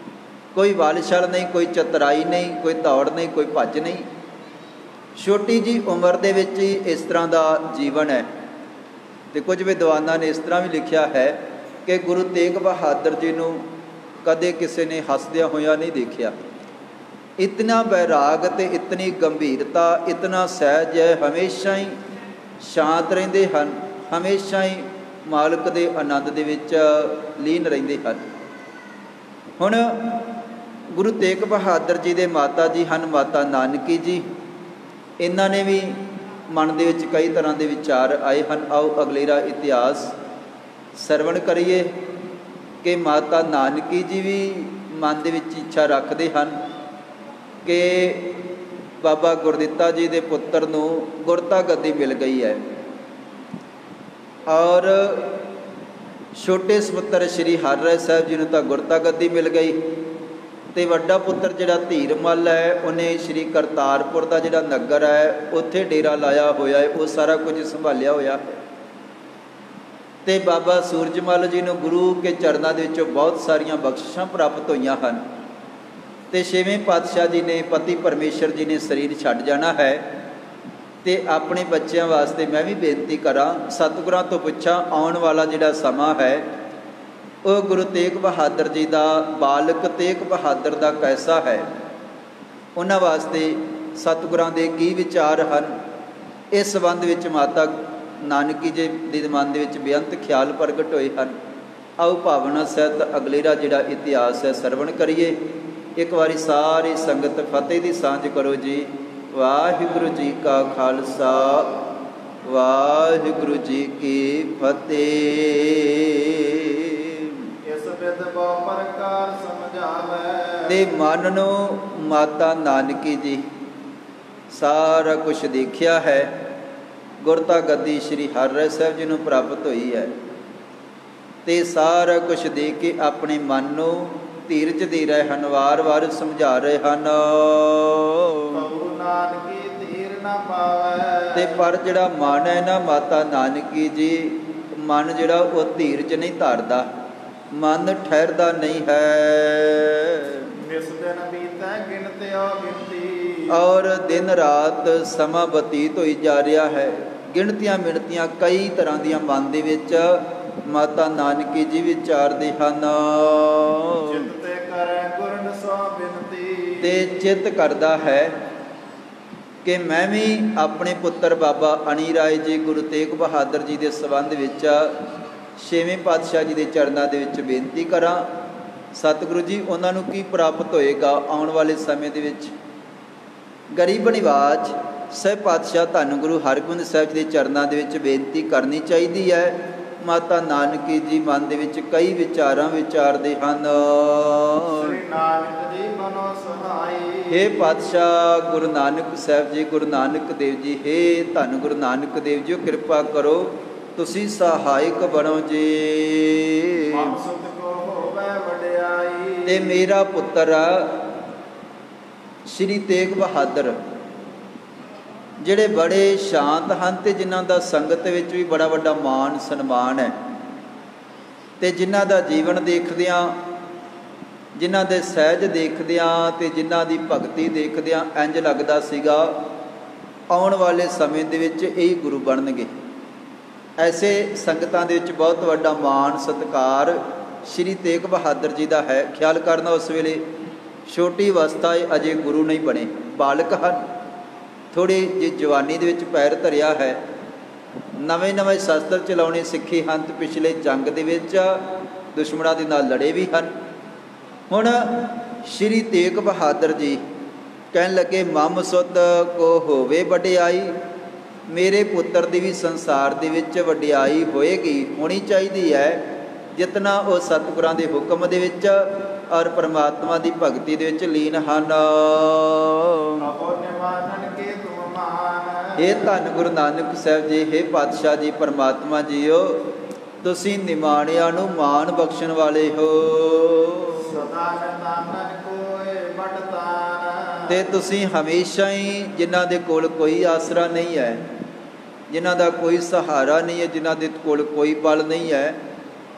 ਕੋਈ ਵਾਲਛਲ ਨਹੀਂ, ਕੋਈ ਚਤਰਾਈ ਨਹੀਂ, ਕੋਈ ਦੌੜ ਨਹੀਂ, ਕੋਈ ਭੱਜ ਨਹੀਂ। ਛੋਟੀ ਜੀ ਉਮਰ ਦੇ ਵਿੱਚ ਹੀ ਇਸ ਤਰ੍ਹਾਂ ਦਾ ਜੀਵਨ ਹੈ। ਅਤੇ ਕੁਝ ਵਿਦਵਾਨਾਂ ਨੇ ਇਸ ਤਰ੍ਹਾਂ ਵੀ ਲਿਖਿਆ ਹੈ ਕਿ ਗੁਰੂ ਤੇਗ ਬਹਾਦਰ ਜੀ ਨੂੰ ਕਦੇ ਕਿਸੇ ਨੇ ਹੱਸਦਿਆਂ ਹੋਇਆਂ ਨਹੀਂ ਦੇਖਿਆ। ਇਤਨਾ ਬੈਰਾਗ ਅਤੇ ਇਤਨੀ ਗੰਭੀਰਤਾ, ਇਤਨਾ ਸਹਿਜ ਹੈ, ਹਮੇਸ਼ਾ ਹੀ ਸ਼ਾਂਤ ਰਹਿੰਦੇ ਹਨ, ਹਮੇਸ਼ਾ ਹੀ ਮਾਲਕ ਦੇ ਆਨੰਦ ਦੇ ਵਿੱਚ ਲੀਨ ਰਹਿੰਦੇ ਹਨ। ਹੁਣ ਗੁਰੂ ਤੇਗ ਬਹਾਦਰ ਜੀ ਦੇ ਮਾਤਾ ਜੀ ਹਨ ਮਾਤਾ ਨਾਨਕੀ ਜੀ। ਇਹਨਾਂ ਨੇ ਵੀ ਮਨ ਦੇ ਵਿੱਚ ਕਈ ਤਰ੍ਹਾਂ ਦੇ ਵਿਚਾਰ ਆਏ ਹਨ। ਆਓ ਅਗਲੇਰਾ ਇਤਿਹਾਸ ਸਰਵਣ ਕਰੀਏ ਕਿ ਮਾਤਾ ਨਾਨਕੀ ਜੀ ਵੀ ਮਨ ਦੇ ਵਿੱਚ ਇੱਛਾ ਰੱਖਦੇ ਹਨ ਕਿ ਬਾਬਾ ਗੁਰਦਿੱਤਾ ਜੀ ਦੇ ਪੁੱਤਰ ਨੂੰ ਗੁਰਤਾ ਗੱਦੀ ਮਿਲ ਗਈ ਹੈ, ਔਰ ਛੋਟੇ ਸਪੁੱਤਰ ਸ਼੍ਰੀ ਹਰਿਰਾਏ ਸਾਹਿਬ ਜੀ ਨੂੰ ਤਾਂ ਗੁਰਤਾ ਗੱਦੀ ਮਿਲ ਗਈ, ਅਤੇ ਵੱਡਾ ਪੁੱਤਰ ਜਿਹੜਾ ਧੀਰਮਲ ਹੈ ਉਹਨੇ ਸ਼੍ਰੀ ਕਰਤਾਰਪੁਰ ਦਾ ਜਿਹੜਾ ਨਗਰ ਹੈ ਉੱਥੇ ਡੇਰਾ ਲਾਇਆ ਹੋਇਆ ਹੈ, ਉਹ ਸਾਰਾ ਕੁਝ ਸੰਭਾਲਿਆ ਹੋਇਆ। ਅਤੇ ਬਾਬਾ ਸੂਰਜਮਲ ਜੀ ਨੂੰ ਗੁਰੂ ਕੇ ਚਰਨਾਂ ਦੇ ਵਿੱਚੋਂ ਬਹੁਤ ਸਾਰੀਆਂ ਬਖਸ਼ਿਸ਼ਾਂ ਪ੍ਰਾਪਤ ਹੋਈਆਂ ਹਨ। ਅਤੇ ਛੇਵੇਂ ਪਾਤਸ਼ਾਹ ਜੀ ਨੇ, ਪਤੀ ਪਰਮੇਸ਼ਰ ਜੀ ਨੇ ਸਰੀਰ ਛੱਡ ਜਾਣਾ ਹੈ। ਅਤੇ ਆਪਣੇ ਬੱਚਿਆਂ ਵਾਸਤੇ ਮੈਂ ਵੀ ਬੇਨਤੀ ਕਰਾਂ, ਸਤਿਗੁਰਾਂ ਤੋਂ ਪੁੱਛਾਂ ਆਉਣ ਵਾਲਾ ਜਿਹੜਾ ਸਮਾਂ ਹੈ ਉਹ ਗੁਰੂ ਤੇਗ ਬਹਾਦਰ ਜੀ ਦਾ, ਬਾਲਕ ਤੇਗ ਬਹਾਦਰ ਦਾ ਕੈਸਾ ਹੈ, ਉਹਨਾਂ ਵਾਸਤੇ ਸਤਿਗੁਰਾਂ ਦੇ ਕੀ ਵਿਚਾਰ ਹਨ, ਇਸ ਸੰਬੰਧ ਵਿੱਚ ਮਾਤਾ ਨਾਨਕੀ ਜੀ ਦੇ ਮਨ ਦੇ ਵਿੱਚ ਬੇਅੰਤ ਖਿਆਲ ਪ੍ਰਗਟ ਹੋਏ ਹਨ। ਆਓ ਭਾਵਨਾ ਸਹਿਤ ਅਗਲੇਰਾ ਜਿਹੜਾ ਇਤਿਹਾਸ ਹੈ ਸਰਵਣ ਕਰੀਏ। ਇੱਕ ਵਾਰੀ ਸਾਰੀ ਸੰਗਤ ਫਤਿਹ ਦੀ ਸਾਂਝ ਕਰੋ ਜੀ। ਵਾਹਿਗੁਰੂ ਜੀ ਕਾ ਖਾਲਸਾ, ਵਾਹਿਗੁਰੂ ਜੀ ਕੀ ਫਤਿਹ। ਬਹੁ ਪ੍ਰਕਾਰ ਸਮਝਾਵੇ ਤੇ ਮਨ ਨੂੰ ਮਾਤਾ ਨਾਨਕੀ ਜੀ ਸਾਰਾ ਕੁਛ ਦੇਖਿਆ ਹੈ। ਗੁਰਤਾ ਗੱਦੀ ਸ਼੍ਰੀ ਹਰਿਰਾਏ ਸਾਹਿਬ ਜੀ ਨੂੰ ਪ੍ਰਾਪਤ ਹੋਈ ਹੈ, ਅਤੇ ਸਾਰਾ ਕੁਛ ਦੇਖ ਕੇ ਆਪਣੇ ਮਨ ਨੂੰ ਧੀਰਜ ਦੇ ਰਹੇ ਹਨ, ਵਾਰ-ਵਾਰ ਸਮਝਾ ਰਹੇ ਹਨ। ਨਾਨਕੀ ਧੀਰ ਨਾ ਪਾਵੇ। ਅਤੇ ਪਰ ਜਿਹੜਾ ਮਨ ਹੈ ਨਾ ਮਾਤਾ ਨਾਨਕੀ ਜੀ, ਮਨ ਜਿਹੜਾ ਉਹ ਧੀਰਜ ਨਹੀਂ ਧਾਰਦਾ, ਮਨ ਠਹਿਰਦਾ ਨਹੀਂ ਹੈ। ਜਿਸ ਦਿਨ ਬੀਤੈ ਗਿਣਤਿ ਅਗਿਣਤੀ, ਔਰ ਦਿਨ ਰਾਤ ਸਮਾਂ ਬਤੀਤ ਹੋਈ ਜਾ ਰਿਹਾ ਹੈ। ਗਿਣਤੀਆਂ ਮਿਣਤੀਆਂ ਕਈ ਤਰ੍ਹਾਂ ਦੀਆਂ ਮਨ ਦੇ ਵਿੱਚ ਮਾਤਾ ਨਾਨਕੀ ਜੀ ਵਿਚਾਰਦੇ ਹਨ। ਚਿੱਤ ਤੇ ਕਰੈ ਗੁਰਨ ਸੋ ਬਿਨਤੀ, ਤੇ ਚਿੱਤ ਕਰਦਾ ਹੈ ਕਿ ਮੈਂ ਵੀ ਆਪਣੇ ਪੁੱਤਰ ਬਾਬਾ ਅਣੀ ਰਾਏ ਜੀ ਗੁਰੂ ਤੇਗ ਬਹਾਦਰ ਜੀ ਦੇ ਸੰਬੰਧ ਵਿੱਚ ਛੇਵੇਂ ਪਾਤਸ਼ਾਹ ਜੀ ਦੇ ਚਰਨਾਂ ਦੇ ਵਿੱਚ ਬੇਨਤੀ ਕਰਾਂ। ਸਤਿਗੁਰੂ ਜੀ ਉਹਨਾਂ ਨੂੰ ਕੀ ਪ੍ਰਾਪਤ ਹੋਏਗਾ ਆਉਣ ਵਾਲੇ ਸਮੇਂ ਦੇ ਵਿੱਚ। ਗਰੀਬ ਨਿਵਾਜ ਸਹਿਬ ਪਾਤਸ਼ਾਹ ਧੰਨ ਗੁਰੂ ਹਰਗੋਬਿੰਦ ਸਾਹਿਬ ਜੀ ਦੇ ਚਰਨਾਂ ਦੇ ਵਿੱਚ ਬੇਨਤੀ ਕਰਨੀ ਚਾਹੀਦੀ ਹੈ। ਮਾਤਾ ਨਾਨਕੀ ਜੀ ਮਨ ਦੇ ਵਿੱਚ ਕਈ ਵਿਚਾਰਾਂ ਵਿਚਾਰਦੇ ਹਨ। ਸ੍ਰੀ ਨਾਨਕ ਜੀ ਮਨੋ ਸਹਾਈ, ਹੇ ਪਾਤਸ਼ਾਹ ਗੁਰੂ ਨਾਨਕ ਸਾਹਿਬ ਜੀ, ਗੁਰੂ ਨਾਨਕ ਦੇਵ ਜੀ, ਹੇ ਧੰਨ ਗੁਰੂ ਨਾਨਕ ਦੇਵ ਜੀ, ਕਿਰਪਾ ਕਰੋ, ਤੁਸੀਂ ਸਹਾਇਕ ਬਣੋ ਜੀ। ਤੇ ਮੇਰਾ ਪੁੱਤਰ ਸ਼੍ਰੀ ਤੇਗ ਬਹਾਦਰ ਜਿਹੜੇ ਬੜੇ ਸ਼ਾਂਤ ਹਨ ਅਤੇ ਜਿਨ੍ਹਾਂ ਦਾ ਸੰਗਤ ਵਿੱਚ ਵੀ ਬੜਾ ਵੱਡਾ ਮਾਣ ਸਨਮਾਨ ਹੈ, ਅਤੇ ਜਿਨ੍ਹਾਂ ਦਾ ਜੀਵਨ ਦੇਖਦਿਆਂ, ਜਿਨ੍ਹਾਂ ਦੇ ਸਹਿਜ ਦੇਖਦਿਆਂ ਅਤੇ ਜਿਨ੍ਹਾਂ ਦੀ ਭਗਤੀ ਦੇਖਦਿਆਂ ਇੰਝ ਲੱਗਦਾ ਸੀਗਾ ਆਉਣ ਵਾਲੇ ਸਮੇਂ ਦੇ ਵਿੱਚ ਇਹੀ ਗੁਰੂ ਬਣਨਗੇ। ਐਸੇ ਸੰਗਤਾਂ ਦੇ ਵਿੱਚ ਬਹੁਤ ਵੱਡਾ ਮਾਣ ਸਤਿਕਾਰ ਸ਼੍ਰੀ ਤੇਗ ਬਹਾਦਰ ਜੀ ਦਾ ਹੈ। ਖਿਆਲ ਕਰਨਾ, ਉਸ ਵੇਲੇ ਛੋਟੀ ਅਵਸਥਾ ਅਜੇ ਗੁਰੂ ਨਹੀਂ ਬਣੇ, ਬਾਲਕ ਹਨ। ਥੋੜ੍ਹੀ ਜਿਹੀ ਜਵਾਨੀ ਦੇ ਵਿੱਚ ਪੈਰ ਧਰਿਆ ਹੈ, ਨਵੇਂ ਸ਼ਸਤਰ ਚਲਾਉਣੇ ਸਿੱਖੇ ਹਨ ਅਤੇ ਪਿਛਲੇ ਜੰਗ ਦੇ ਵਿੱਚ ਦੁਸ਼ਮਣਾਂ ਦੇ ਨਾਲ ਲੜੇ ਵੀ ਹਨ। ਹੁਣ ਸ਼੍ਰੀ ਤੇਗ ਬਹਾਦਰ ਜੀ ਕਹਿਣ ਲੱਗੇ, ਮਮ ਸੁਧ ਕੋ ਹੋਵੇ ਵਡਿਆਈ, ਮੇਰੇ ਪੁੱਤਰ ਦੀ ਵੀ ਸੰਸਾਰ ਦੇ ਵਿੱਚ ਵਡਿਆਈ ਹੋਏਗੀ, ਹੋਣੀ ਚਾਹੀਦੀ ਹੈ। ਜਿਤਨਾ ਉਹ ਸਤਿਗੁਰਾਂ ਦੇ ਹੁਕਮ ਦੇ ਵਿੱਚ ਔਰ ਪਰਮਾਤਮਾ ਦੀ ਭਗਤੀ ਦੇ ਵਿੱਚ ਲੀਨ ਹਨ। ਇਹ ਧੰਨ ਗੁਰੂ ਨਾਨਕ ਸਾਹਿਬ ਜੀ, ਹੇ ਪਾਤਸ਼ਾਹ ਜੀ, ਪਰਮਾਤਮਾ ਜੀਓ, ਤੁਸੀਂ ਨਿਮਾਣਿਆਂ ਨੂੰ ਮਾਣ ਬਖਸ਼ਣ ਵਾਲੇ ਹੋ। ਤੇ ਤੁਸੀਂ ਹਮੇਸ਼ਾ ਹੀ ਜਿਨ੍ਹਾਂ ਦੇ ਕੋਲ ਕੋਈ ਆਸਰਾ ਨਹੀਂ ਹੈ, ਜਿਨ੍ਹਾਂ ਦਾ ਕੋਈ ਸਹਾਰਾ ਨਹੀਂ ਹੈ, ਜਿਨ੍ਹਾਂ ਦੇ ਕੋਲ ਕੋਈ ਬਲ ਨਹੀਂ ਹੈ,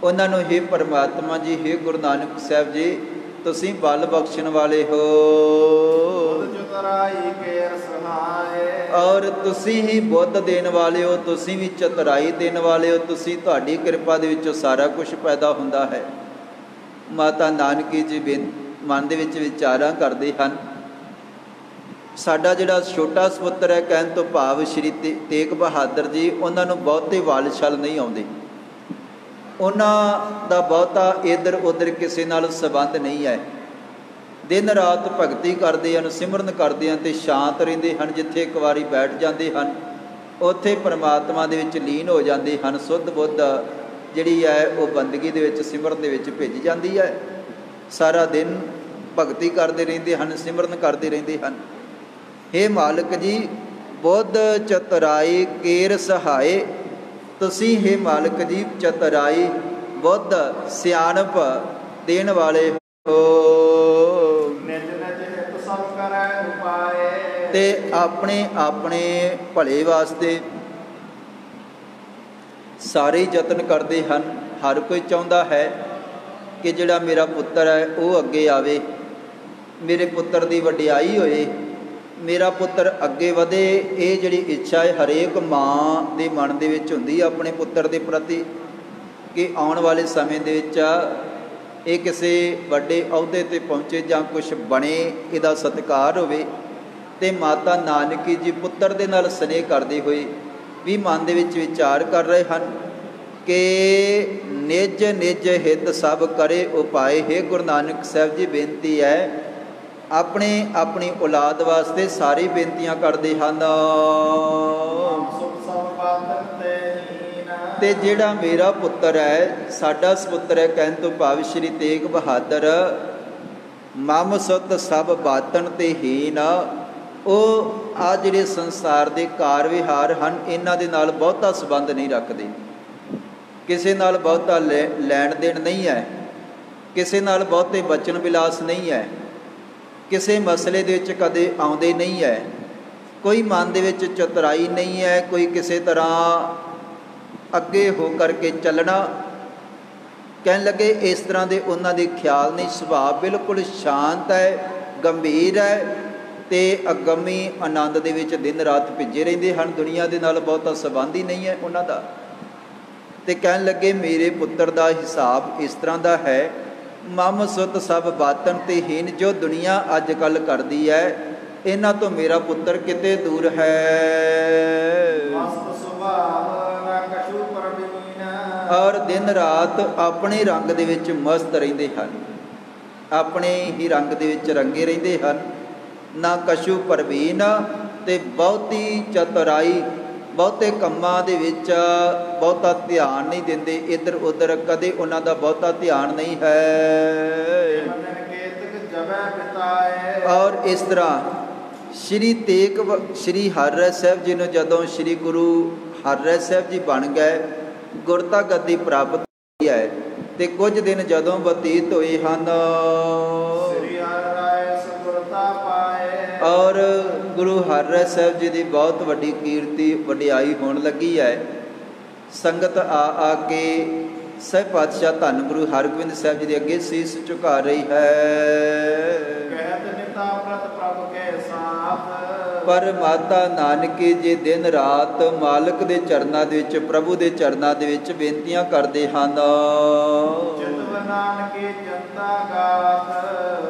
ਉਹਨਾਂ ਨੂੰ ਹੇ ਪਰਮਾਤਮਾ ਜੀ, ਹੇ ਗੁਰੂ ਨਾਨਕ ਸਾਹਿਬ ਜੀ, ਤੁਸੀਂ ਬਲ ਬਖਸ਼ਣ ਵਾਲੇ ਹੋ। ਔਰ ਤੁਸੀਂ ਹੀ ਬੁੱਧ ਦੇਣ ਵਾਲੇ ਹੋ, ਤੁਸੀਂ ਵੀ ਚਤੁਰਾਈ ਦੇਣ ਵਾਲੇ ਹੋ, ਤੁਸੀਂ, ਤੁਹਾਡੀ ਕਿਰਪਾ ਦੇ ਵਿੱਚੋਂ ਸਾਰਾ ਕੁਝ ਪੈਦਾ ਹੁੰਦਾ ਹੈ। ਮਾਤਾ ਨਾਨਕੀ ਜੀ ਮਨ ਦੇ ਵਿੱਚ ਵਿਚਾਰਾਂ ਕਰਦੇ ਹਨ। ਸਾਡਾ ਜਿਹੜਾ ਛੋਟਾ ਸਪੁੱਤਰ ਹੈ, ਕਹਿਣ ਤੋਂ ਭਾਵ ਸ਼੍ਰੀ ਤੇਗ ਬਹਾਦਰ ਜੀ, ਉਹਨਾਂ ਨੂੰ ਬਹੁਤੇ ਵਾਲ ਛਲ ਨਹੀਂ ਆਉਂਦੇ। ਉਹਨਾਂ ਦਾ ਬਹੁਤਾ ਇੱਧਰ ਉੱਧਰ ਕਿਸੇ ਨਾਲ ਸੰਬੰਧ ਨਹੀਂ ਹੈ। ਦਿਨ ਰਾਤ ਭਗਤੀ ਕਰਦੇ ਹਨ, ਸਿਮਰਨ ਕਰਦੇ ਹਨ ਅਤੇ ਸ਼ਾਂਤ ਰਹਿੰਦੇ ਹਨ। ਜਿੱਥੇ ਇੱਕ ਵਾਰੀ ਬੈਠ ਜਾਂਦੇ ਹਨ, ਉੱਥੇ ਪਰਮਾਤਮਾ ਦੇ ਵਿੱਚ ਲੀਨ ਹੋ ਜਾਂਦੇ ਹਨ। ਸੁੱਧ ਬੁੱਧ ਜਿਹੜੀ ਹੈ ਉਹ ਬੰਦਗੀ ਦੇ ਵਿੱਚ, ਸਿਮਰਨ ਦੇ ਵਿੱਚ ਭਿੱਜ ਜਾਂਦੀ ਹੈ। ਸਾਰਾ ਦਿਨ ਭਗਤੀ ਕਰਦੇ ਰਹਿੰਦੇ ਹਨ, ਸਿਮਰਨ ਕਰਦੇ ਰਹਿੰਦੇ ਹਨ। ਹੇ ਮਾਲਕ ਜੀ, ਬੁੱਧ ਚਤੁਰਾਈ ਕੇਰ ਸਹਾਏ, ਤੁਸੀਂ ਹੇ ਮਾਲਕ ਜੀ ਚਤੁਰਾਈ, ਬੁੱਧ, ਸਿਆਣਪ ਦੇਣ ਵਾਲੇ ਹੋ। ਤੇ ਆਪਣੇ ਆਪਣੇ ਭਲੇ ਵਾਸਤੇ ਸਾਰੇ ਯਤਨ ਕਰਦੇ ਹਨ। ਹਰ ਕੋਈ ਚਾਹੁੰਦਾ ਹੈ ਕਿ ਜਿਹੜਾ ਮੇਰਾ ਪੁੱਤਰ ਹੈ ਉਹ ਅੱਗੇ ਆਵੇ, ਮੇਰੇ ਪੁੱਤਰ ਦੀ ਵਡਿਆਈ ਹੋਏ, ਮੇਰਾ ਪੁੱਤਰ ਅੱਗੇ ਵਧੇ। ਇਹ ਜਿਹੜੀ ਇੱਛਾ ਹੈ ਹਰੇਕ ਮਾਂ ਦੇ ਮਨ ਦੇ ਵਿੱਚ ਹੁੰਦੀ ਹੈ ਆਪਣੇ ਪੁੱਤਰ ਦੇ ਪ੍ਰਤੀ, ਕਿ ਆਉਣ ਵਾਲੇ ਸਮੇਂ ਦੇ ਵਿੱਚ ਇਹ ਕਿਸੇ ਵੱਡੇ ਅਹੁਦੇ 'ਤੇ ਪਹੁੰਚੇ ਜਾਂ ਕੁਛ ਬਣੇ, ਇਹਦਾ ਸਤਿਕਾਰ ਹੋਵੇ। ਅਤੇ ਮਾਤਾ ਨਾਨਕੀ ਜੀ ਪੁੱਤਰ ਦੇ ਨਾਲ ਸਨੇਹ ਕਰਦੇ ਹੋਏ ਵੀ ਮਨ ਦੇ ਵਿੱਚ ਵਿਚਾਰ ਕਰ ਰਹੇ ਹਨ ਕਿ ਨਿਜ ਨਿਜ ਹਿਤ ਸਭ ਕਰੇ ਉਪਾਏ। ਹੇ ਗੁਰੂ ਨਾਨਕ ਸਾਹਿਬ ਜੀ, ਬੇਨਤੀ ਹੈ, ਆਪਣੀ ਔਲਾਦ ਵਾਸਤੇ ਸਾਰੀ ਬੇਨਤੀਆਂ ਕਰਦੇ ਹਨ। ਤੇ ਜਿਹੜਾ ਮੇਰਾ ਪੁੱਤਰ ਹੈ, ਸਾਡਾ ਸਪੁੱਤਰ ਹੈ, ਕਹਿਣ ਤੋਂ ਭਾਵ ਸ਼੍ਰੀ ਤੇਗ ਬਹਾਦਰ, ਮਮ ਸੁਤ ਸਭ ਬਾਤਨ ਤੇ ਹੀਨ, ਉਹ ਆ ਜਿਹੜੇ ਸੰਸਾਰ ਦੇ ਕਾਰ ਵਿਹਾਰ ਹਨ, ਇਹਨਾਂ ਦੇ ਨਾਲ ਬਹੁਤਾ ਸੰਬੰਧ ਨਹੀਂ ਰੱਖਦੇ। ਕਿਸੇ ਨਾਲ ਬਹੁਤਾ ਲੈਣ ਦੇਣ ਨਹੀਂ ਹੈ, ਕਿਸੇ ਨਾਲ ਬਹੁਤੇ ਬਚਨ ਵਿਲਾਸ ਨਹੀਂ ਹੈ, ਕਿਸੇ ਮਸਲੇ ਦੇ ਵਿੱਚ ਕਦੇ ਆਉਂਦੇ ਨਹੀਂ ਹੈ, ਕੋਈ ਮਨ ਦੇ ਵਿੱਚ ਚਤੁਰਾਈ ਨਹੀਂ ਹੈ, ਕੋਈ ਕਿਸੇ ਤਰ੍ਹਾਂ ਅੱਗੇ ਹੋ ਕਰਕੇ ਚੱਲਣਾ। ਕਹਿਣ ਲੱਗੇ ਇਸ ਤਰ੍ਹਾਂ ਦੇ ਉਹਨਾਂ ਦੇ ਖਿਆਲ ਨਹੀਂ, ਸੁਭਾਅ ਬਿਲਕੁਲ ਸ਼ਾਂਤ ਹੈ, ਗੰਭੀਰ ਹੈ ਅਤੇ ਅਗੰਮੀ ਆਨੰਦ ਦੇ ਵਿੱਚ ਦਿਨ ਰਾਤ ਭਿੱਜੇ ਰਹਿੰਦੇ ਹਨ। ਦੁਨੀਆ ਦੇ ਨਾਲ ਬਹੁਤਾ ਸੰਬੰਧ ਹੀ ਨਹੀਂ ਹੈ ਉਹਨਾਂ ਦਾ। ਅਤੇ ਕਹਿਣ ਲੱਗੇ ਮੇਰੇ ਪੁੱਤਰ ਦਾ ਹਿਸਾਬ ਇਸ ਤਰ੍ਹਾਂ ਦਾ ਹੈ, ਮਮ ਸੁਤ ਸਭ ਬਾਤਨ ਤੇ ਹੀਨ, ਜੋ ਦੁਨੀਆ ਅੱਜ ਕੱਲ੍ਹ ਕਰਦੀ ਹੈ, ਇਹਨਾਂ ਤੋਂ ਮੇਰਾ ਪੁੱਤਰ ਕਿਤੇ ਦੂਰ ਹੈ। ਔਰ ਦਿਨ ਰਾਤ ਆਪਣੇ ਰੰਗ ਦੇ ਵਿੱਚ ਮਸਤ ਰਹਿੰਦੇ ਹਨ, ਆਪਣੇ ਹੀ ਰੰਗ ਦੇ ਵਿੱਚ ਰੰਗੇ ਰਹਿੰਦੇ ਹਨ। ਨਾ ਕਛੂ ਪ੍ਰਵੀਨ, ਅਤੇ ਬਹੁਤੀ ਚਤੁਰਾਈ, ਬਹੁਤੇ ਕੰਮਾਂ ਦੇ ਵਿੱਚ ਬਹੁਤਾ ਧਿਆਨ ਨਹੀਂ ਦਿੰਦੇ, ਇੱਧਰ ਉੱਧਰ ਕਦੇ ਉਹਨਾਂ ਦਾ ਬਹੁਤਾ ਧਿਆਨ ਨਹੀਂ ਹੈ। ਔਰ ਇਸ ਤਰ੍ਹਾਂ ਸ਼੍ਰੀ ਹਰਿ ਸਾਹਿਬ ਜੀ ਨੂੰ ਜਦੋਂ ਸ਼੍ਰੀ ਗੁਰੂ ਹਰਿ ਸਾਹਿਬ ਜੀ ਬਣ ਗਏ, ਗੁਰਤਾ ਗੱਦੀ ਪ੍ਰਾਪਤ ਹੋਈ ਹੈ, ਅਤੇ ਕੁਝ ਦਿਨ ਜਦੋਂ ਬਤੀਤ ਹੋਏ ਹਨ ਔਰ ਗੁਰੂ ਹਰਿ ਸਾਹਿਬ ਜੀ ਦੀ ਬਹੁਤ ਵੱਡੀ ਕੀਰਤੀ ਵਡਿਆਈ ਹੋਣ ਲੱਗੀ ਹੈ। ਸੰਗਤ ਆ ਕੇ ਸਹਿ ਪਾਤਸ਼ਾਹ ਧੰਨ ਗੁਰੂ ਹਰਗੋਬਿੰਦ ਸਾਹਿਬ ਜੀ ਦੇ ਅੱਗੇ ਸੀਸ ਝੁਕਾ ਰਹੀ ਹੈ। ਪਰ ਮਾਤਾ ਨਾਨਕੀ ਜੀ ਦਿਨ ਰਾਤ ਮਾਲਕ ਦੇ ਚਰਨਾਂ ਦੇ ਵਿੱਚ, ਪ੍ਰਭੂ ਦੇ ਚਰਨਾਂ ਦੇ ਵਿੱਚ ਬੇਨਤੀਆਂ ਕਰਦੇ ਹਨ।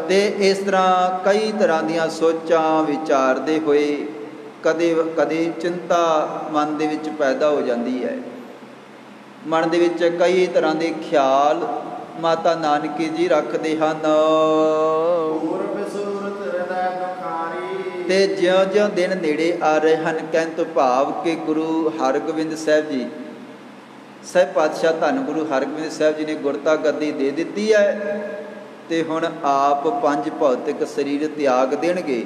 ਤੇ ਇਸ ਤਰ੍ਹਾਂ ਕਈ ਤਰ੍ਹਾਂ ਦੀਆਂ ਸੋਚਾਂ ਵਿਚਾਰਦੇ ਹੋਏ ਕਦੇ ਕਦੇ ਚਿੰਤਾ ਮਨ ਦੇ ਵਿੱਚ ਪੈਦਾ ਹੋ ਜਾਂਦੀ ਹੈ। ਮਨ ਦੇ ਵਿੱਚ ਕਈ ਤਰ੍ਹਾਂ ਦੇ ਖਿਆਲ ਮਾਤਾ ਨਾਨਕੀ ਜੀ ਰੱਖਦੇ ਹਨ। ਤੇ ਜਿਉਂ-ਜਿਉਂ ਦਿਨ ਨੇੜੇ ਆ ਰਹੇ ਹਨ, ਕਹਿਣ ਤੋਂ ਭਾਵ ਕਿ ਗੁਰੂ ਹਰਗੋਬਿੰਦ ਸਾਹਿਬ ਜੀ, ਸਾਹਿਬ ਪਾਤਸ਼ਾਹ ਧੰਨ ਗੁਰੂ ਹਰਗੋਬਿੰਦ ਸਾਹਿਬ ਜੀ ਨੇ ਗੁਰਤਾ ਗੱਦੀ ਦੇ ਦਿੱਤੀ ਹੈ, ਤੇ ਹੁਣ ਆਪ 5 ਭੌਤਿਕ ਸਰੀਰ ਤਿਆਗ ਦੇਣਗੇ।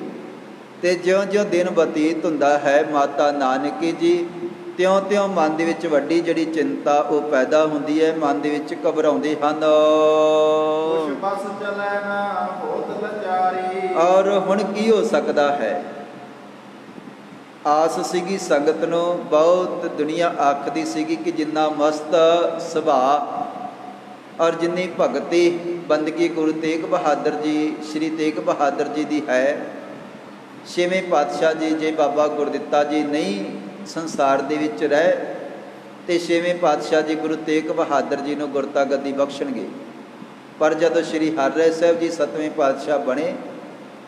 ਤੇ ਜਿਉਂ-ਜਿਉਂ ਦਿਨ ਬਤੀਤ ਹੁੰਦਾ ਹੈ, ਮਾਤਾ ਨਾਨਕੀ ਜੀ ਤਿਉਂ-ਤਿਉਂ ਮਨ ਦੇ ਵਿੱਚ ਵੱਡੀ ਜਿਹੜੀ ਚਿੰਤਾ ਉਹ ਪੈਦਾ ਹੁੰਦੀ ਹੈ, ਮਨ ਦੇ ਵਿੱਚ ਘਬਰਾਉਂਦੇ ਹਨ। ਔਰ ਹੁਣ ਕੀ ਹੋ ਸਕਦਾ ਹੈ? ਆਸ ਸੀਗੀ ਸੰਗਤ ਨੂੰ, ਬਹੁਤ ਦੁਨੀਆ ਆਖਦੀ ਸੀਗੀ ਕਿ ਜਿੰਨਾ ਮਸਤ ਸੁਭਾਅ ਔਰ ਜਿੰਨੀ ਭਗਤੀ ਬੰਦਗੀ ਗੁਰੂ ਤੇਗ ਬਹਾਦਰ ਜੀ, ਸ਼੍ਰੀ ਤੇਗ ਬਹਾਦਰ ਜੀ ਦੀ ਹੈ। ਛੇਵੇਂ ਪਾਤਸ਼ਾਹ ਜੀ ਜੇ ਬਾਬਾ ਗੁਰਦਿੱਤਾ ਜੀ ਨਹੀਂ ਸੰਸਾਰ ਦੇ ਵਿੱਚ ਰਹਿ ਤੇ ਛੇਵੇਂ ਪਾਤਸ਼ਾਹ ਜੀ ਗੁਰੂ ਤੇਗ ਬਹਾਦਰ ਜੀ ਨੂੰ ਗੁਰਤਾ ਗੱਦੀ ਬਖਸ਼ਣਗੇ। ਪਰ ਜਦੋਂ ਸ਼੍ਰੀ ਹਰਿਰਾਏ ਸਾਹਿਬ ਜੀ ਸੱਤਵੇਂ ਪਾਤਸ਼ਾਹ ਬਣੇ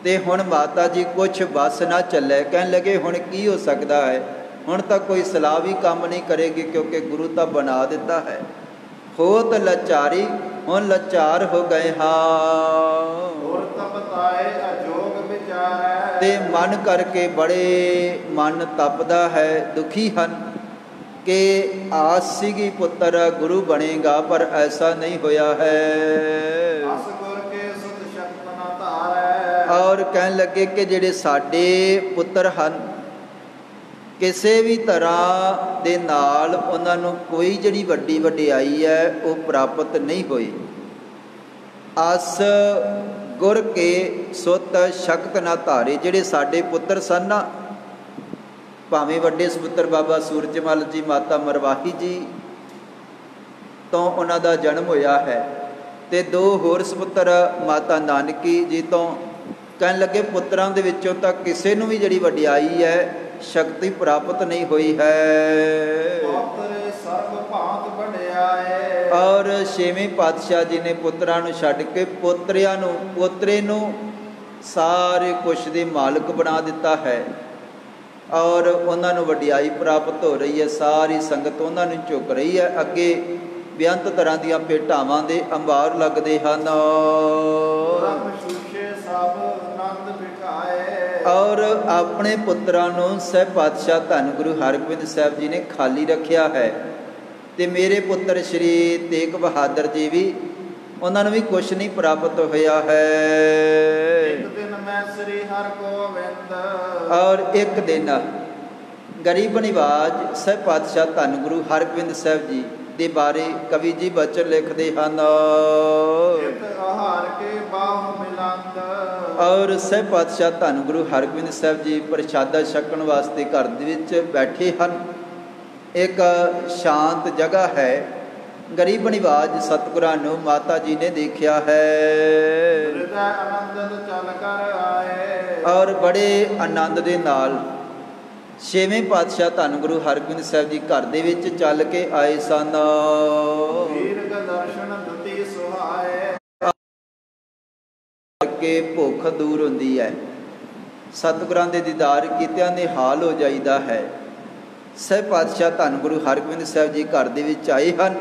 ਤੇ ਹੁਣ ਮਾਤਾ ਜੀ ਕੁਛ ਬਸ ਨਾ ਚੱਲੇ, ਕਹਿਣ ਲੱਗੇ ਹੁਣ ਕੀ ਹੋ ਸਕਦਾ ਹੈ, ਹੁਣ ਤਾਂ ਕੋਈ ਸਲਾਹ ਵੀ ਕੰਮ ਨਹੀਂ ਕਰੇਗੀ ਕਿਉਂਕਿ ਗੁਰੂ ਤਾਂ ਬਣਾ ਦਿੱਤਾ ਹੈ। ਹੋਤ ਲਾਚਾਰੀ, ਹੁਣ ਲਾਚਾਰ ਹੋ ਗਏ ਹਾਂ। ਹੋਰ ਤਪਤਾਏ ਅਜੋਗ ਵਿਚਾਰੈ, ਤੇ ਮਨ ਕਰਕੇ ਬੜੇ ਮਨ ਤਪਦਾ ਹੈ, ਦੁਖੀ ਹਨ ਕਿ ਆਸ ਸੀਗੀ ਪੁੱਤਰ ਗੁਰੂ ਬਣੇਗਾ ਪਰ ਐਸਾ ਨਹੀਂ ਹੋਇਆ ਹੈ। ਅਸ ਗੁਰ ਕੇ ਸੁਧ ਸ਼ਕਤ ਨਾ ਧਾਰੈ, ਔਰ ਕਹਿਣ ਲੱਗੇ ਕਿ ਜਿਹੜੇ ਸਾਡੇ ਪੁੱਤਰ ਹਨ ਕਿਸੇ ਵੀ ਤਰ੍ਹਾਂ ਦੇ ਨਾਲ ਉਹਨਾਂ ਨੂੰ ਕੋਈ ਜਿਹੜੀ ਵੱਡੀ ਵਡਿਆਈ ਹੈ ਉਹ ਪ੍ਰਾਪਤ ਨਹੀਂ ਹੋਈ। ਅਸ ਗੁਰ ਕੇ ਸੁਤ ਸ਼ਕਤ ਨਾ ਧਾਰੇ, ਜਿਹੜੇ ਸਾਡੇ ਪੁੱਤਰ ਸਨ ਨਾ, ਭਾਵੇਂ ਵੱਡੇ ਸਪੁੱਤਰ ਬਾਬਾ ਸੂਰਜਮਲ ਜੀ, ਮਾਤਾ ਮਰਵਾਹੀ ਜੀ ਤੋਂ ਉਹਨਾਂ ਦਾ ਜਨਮ ਹੋਇਆ ਹੈ ਤੇ ਦੋ ਹੋਰ ਸਪੁੱਤਰ ਮਾਤਾ ਨਾਨਕੀ ਜੀ ਤੋਂ। ਕਹਿਣ ਲੱਗੇ ਪੁੱਤਰਾਂ ਦੇ ਵਿੱਚੋਂ ਤਾਂ ਕਿਸੇ ਨੂੰ ਵੀ ਜਿਹੜੀ ਵਡਿਆਈ ਹੈ ਸ਼ਕਤੀ ਪ੍ਰਾਪਤ ਨਹੀਂ ਹੋਈ ਹੈ। ਪੁੱਤਰ ਸਰਬ ਭਾਂਤ ਵਡਿਆਏ, ਔਰ ਛੇਵੇਂ ਪਾਤਸ਼ਾਹ ਜੀ ਨੇ ਪੁੱਤਰਾਂ ਨੂੰ ਛੱਡ ਕੇ ਪੋਤਰੇ ਨੂੰ ਸਾਰੇ ਕੁਛ ਦੇ ਮਾਲਕ ਬਣਾ ਦਿੱਤਾ ਹੈ ਔਰ ਉਹਨਾਂ ਨੂੰ ਵਡਿਆਈ ਪ੍ਰਾਪਤ ਹੋ ਰਹੀ ਹੈ। ਸਾਰੀ ਸੰਗਤ ਉਹਨਾਂ ਨੂੰ ਝੁਕ ਰਹੀ ਹੈ। ਅੱਗੇ ਬੇਅੰਤ ਤਰ੍ਹਾਂ ਦੀਆਂ ਭੇਟਾਵਾਂ ਦੇ ਅੰਬਾਰ ਲੱਗਦੇ ਹਨ ਔਰ ਆਪਣੇ ਪੁੱਤਰਾਂ ਨੂੰ ਸਹਿ ਪਾਤਸ਼ਾਹ ਧੰਨ ਗੁਰੂ ਹਰਗੋਬਿੰਦ ਸਾਹਿਬ ਜੀ ਨੇ ਖਾਲੀ ਰੱਖਿਆ ਹੈ। ਤੇ ਮੇਰੇ ਪੁੱਤਰ ਸ਼੍ਰੀ ਤੇਗ ਬਹਾਦਰ ਜੀ ਵੀ, ਉਹਨਾਂ ਨੂੰ ਵੀ ਕੁਛ ਨਹੀਂ ਪ੍ਰਾਪਤ ਹੋਇਆ ਹੈ। ਇੱਕ ਦਿਨ ਮੈਂ ਸ੍ਰੀ ਹਰਗੋਬਿੰਦ, ਔਰ ਇੱਕ ਦਿਨ ਗਰੀਬ ਨਿਵਾਜ ਸਹਿ ਪਾਤਸ਼ਾਹ ਧੰਨ ਗੁਰੂ ਹਰਗੋਬਿੰਦ ਸਾਹਿਬ ਜੀ ਦੇ ਬਾਰੇ ਕਵੀ ਜੀ ਬਚਨ ਲਿਖਦੇ ਹਨ। ਆਹਾਰ ਕੇ ਬਾਹੁ ਮਿਲੰਦ, ਔਰ ਸਹਿ ਪਾਤਸ਼ਾਹ ਧੰਨ ਗੁਰੂ ਹਰਗੋਬਿੰਦ ਸਾਹਿਬ ਜੀ ਪ੍ਰਸ਼ਾਦਾ ਛਕਣ ਵਾਸਤੇ ਘਰ ਦੇ ਵਿੱਚ ਬੈਠੇ ਹਨ। ਇੱਕ ਸ਼ਾਂਤ ਜਗ੍ਹਾ ਹੈ। ਗਰੀਬ ਨਿਵਾਜ ਸਤਿਗੁਰਾਂ ਨੂੰ ਮਾਤਾ ਜੀ ਨੇ ਦੇਖਿਆ ਹੈ ਹਿਰਦੈ ਆਨੰਦ ਚੱਲ ਕਰ ਆਏ, ਔਰ ਬੜੇ ਆਨੰਦ ਦੇ ਨਾਲ ਛੇਵੇਂ ਪਾਤਸ਼ਾਹ ਧੰਨ ਗੁਰੂ ਹਰਗੋਬਿੰਦ ਸਾਹਿਬ ਜੀ ਘਰ ਦੇ ਵਿੱਚ ਚੱਲ ਕੇ ਆਏ ਸਨ। ਵੀਰਗ ਦਰਸ਼ਨ ਦੁਤੀ ਸੁਹਾਏ, ਕਿ ਭੁੱਖ ਦੂਰ ਹੁੰਦੀ ਹੈ, ਸਤਿਗੁਰਾਂ ਦੇ ਦੀਦਾਰ ਕੀਤਿਆਂ ਨਿਹਾਲ ਹੋ ਜਾਈਦਾ ਹੈ। ਸਹਿ ਪਾਤਸ਼ਾਹ ਧੰਨ ਗੁਰੂ ਹਰਗੋਬਿੰਦ ਸਾਹਿਬ ਜੀ ਘਰ ਦੇ ਵਿੱਚ ਆਏ ਹਨ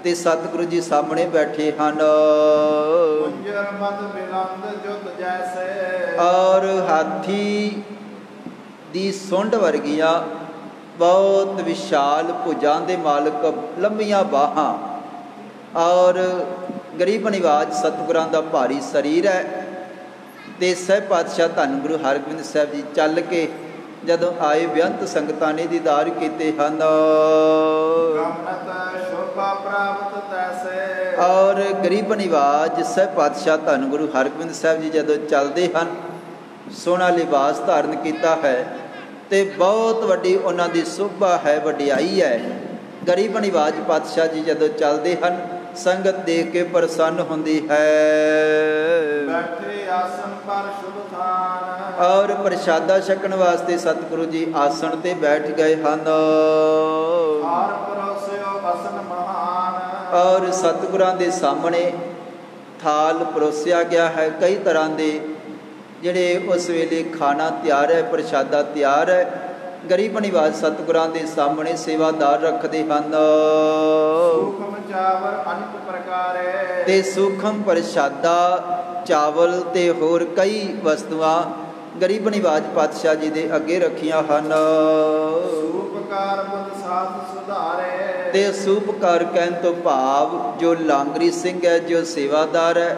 ਤੇ ਸਤਿਗੁਰੂ ਜੀ ਸਾਹਮਣੇ ਬੈਠੇ ਹਨ। ਕੁੰਜਰ ਮਦ ਮਿਲੰਦ ਜੁਤ ਜੈਸੇ, ਔਰ ਹਾਥੀ ਦੀ ਸੁੰਡ ਵਰਗੀਆਂ ਬਹੁਤ ਵਿਸ਼ਾਲ ਭੁਜਾਂ ਦੇ ਮਾਲਕ, ਲੰਬੀਆਂ ਬਾਹਾਂ ਔਰ ਗਰੀਬ ਨਿਵਾਜ ਸਤਿਗੁਰਾਂ ਦਾ ਭਾਰੀ ਸਰੀਰ ਹੈ। ਤੇ ਸਹਿ ਪਾਤਸ਼ਾਹ ਧੰਨ ਗੁਰੂ ਹਰਗੋਬਿੰਦ ਸਾਹਿਬ ਜੀ ਚੱਲ ਕੇ ਜਦੋਂ ਆਏ ਬੇਅੰਤ ਸੰਗਤਾਂ ਨੇ ਦੀਦਾਰ ਕੀਤੇ ਹਨ। ਸ਼ੋਭਾ ਪ੍ਰਾਪਤ ਤੈਸੇ, ਔਰ ਗਰੀਬ ਨਿਵਾਜ ਸਹਿ ਪਾਤਸ਼ਾਹ ਧੰਨ ਗੁਰੂ ਹਰਗੋਬਿੰਦ ਸਾਹਿਬ ਜੀ ਜਦੋਂ ਚੱਲਦੇ ਹਨ, ਸੋਹਣਾ ਲਿਬਾਸ ਧਾਰਨ ਕੀਤਾ ਹੈ ਤੇ ਬਹੁਤ ਵੱਡੀ ਉਹਨਾਂ ਦੀ ਸ਼ੋਭਾ ਹੈ, ਵਡਿਆਈ ਹੈ। ਗਰੀਬ ਨਿਵਾਜ ਪਾਤਸ਼ਾਹ ਜੀ ਜਦੋਂ ਚੱਲਦੇ ਹਨ ਸੰਗਤ ਦੇਖ ਕੇ ਪ੍ਰਸੰਨ ਹੁੰਦੀ ਹੈ। ਬੈਠੇ ਆਸਨ ਪਰ ਸ਼ੁਭ ਥਾਨ, ਔਰ ਪ੍ਰਸ਼ਾਦਾ ਛਕਣ ਵਾਸਤੇ ਸਤਿਗੁਰੂ ਜੀ ਆਸਣ ਤੇ ਬੈਠ ਗਏ ਹਨ। ਹਾਰ ਪਰੋਸਿਓ ਆਸਨ ਮਹਾਨ, ਔਰ ਸਤਿਗੁਰਾਂ ਦੇ ਸਾਹਮਣੇ ਥਾਲ ਪਰੋਸਿਆ ਗਿਆ ਹੈ। ਕਈ ਤਰ੍ਹਾਂ ਦੇ ਜਿਹੜੇ ਉਸ ਵੇਲੇ ਖਾਣਾ ਤਿਆਰ ਹੈ, ਪ੍ਰਸ਼ਾਦਾ ਤਿਆਰ ਹੈ। ਗਰੀਬ ਨਿਵਾਜ ਸਤਿਗੁਰਾਂ ਦੇ ਸਾਹਮਣੇ ਸੇਵਾਦਾਰ ਰੱਖਦੇ ਹਨ। ਸੂਖਮ ਚਾਵਲ ਅਨੇਕ ਪ੍ਰਕਾਰੇ, ਤੇ ਸੂਖਮ ਪ੍ਰਸ਼ਾਦਾ ਚਾਵਲ ਤੇ ਹੋਰ ਕਈ ਵਸਤੂਆਂ ਗਰੀਬ ਨਿਵਾਜ ਪਾਤਸ਼ਾਹ ਜੀ ਦੇ ਅੱਗੇ ਰੱਖੀਆਂ ਹਨ। ਸੂਪਕਾਰ ਬੁੱਧ ਸਾਥ ਸੁਧਾਰੇ, ਤੇ ਸੂਪਕਾਰ ਕਹਿਣ ਤੋਂ ਭਾਵ ਜੋ ਲਾਂਗਰੀ ਸਿੰਘ ਹੈ, ਜੋ ਸੇਵਾਦਾਰ ਹੈ,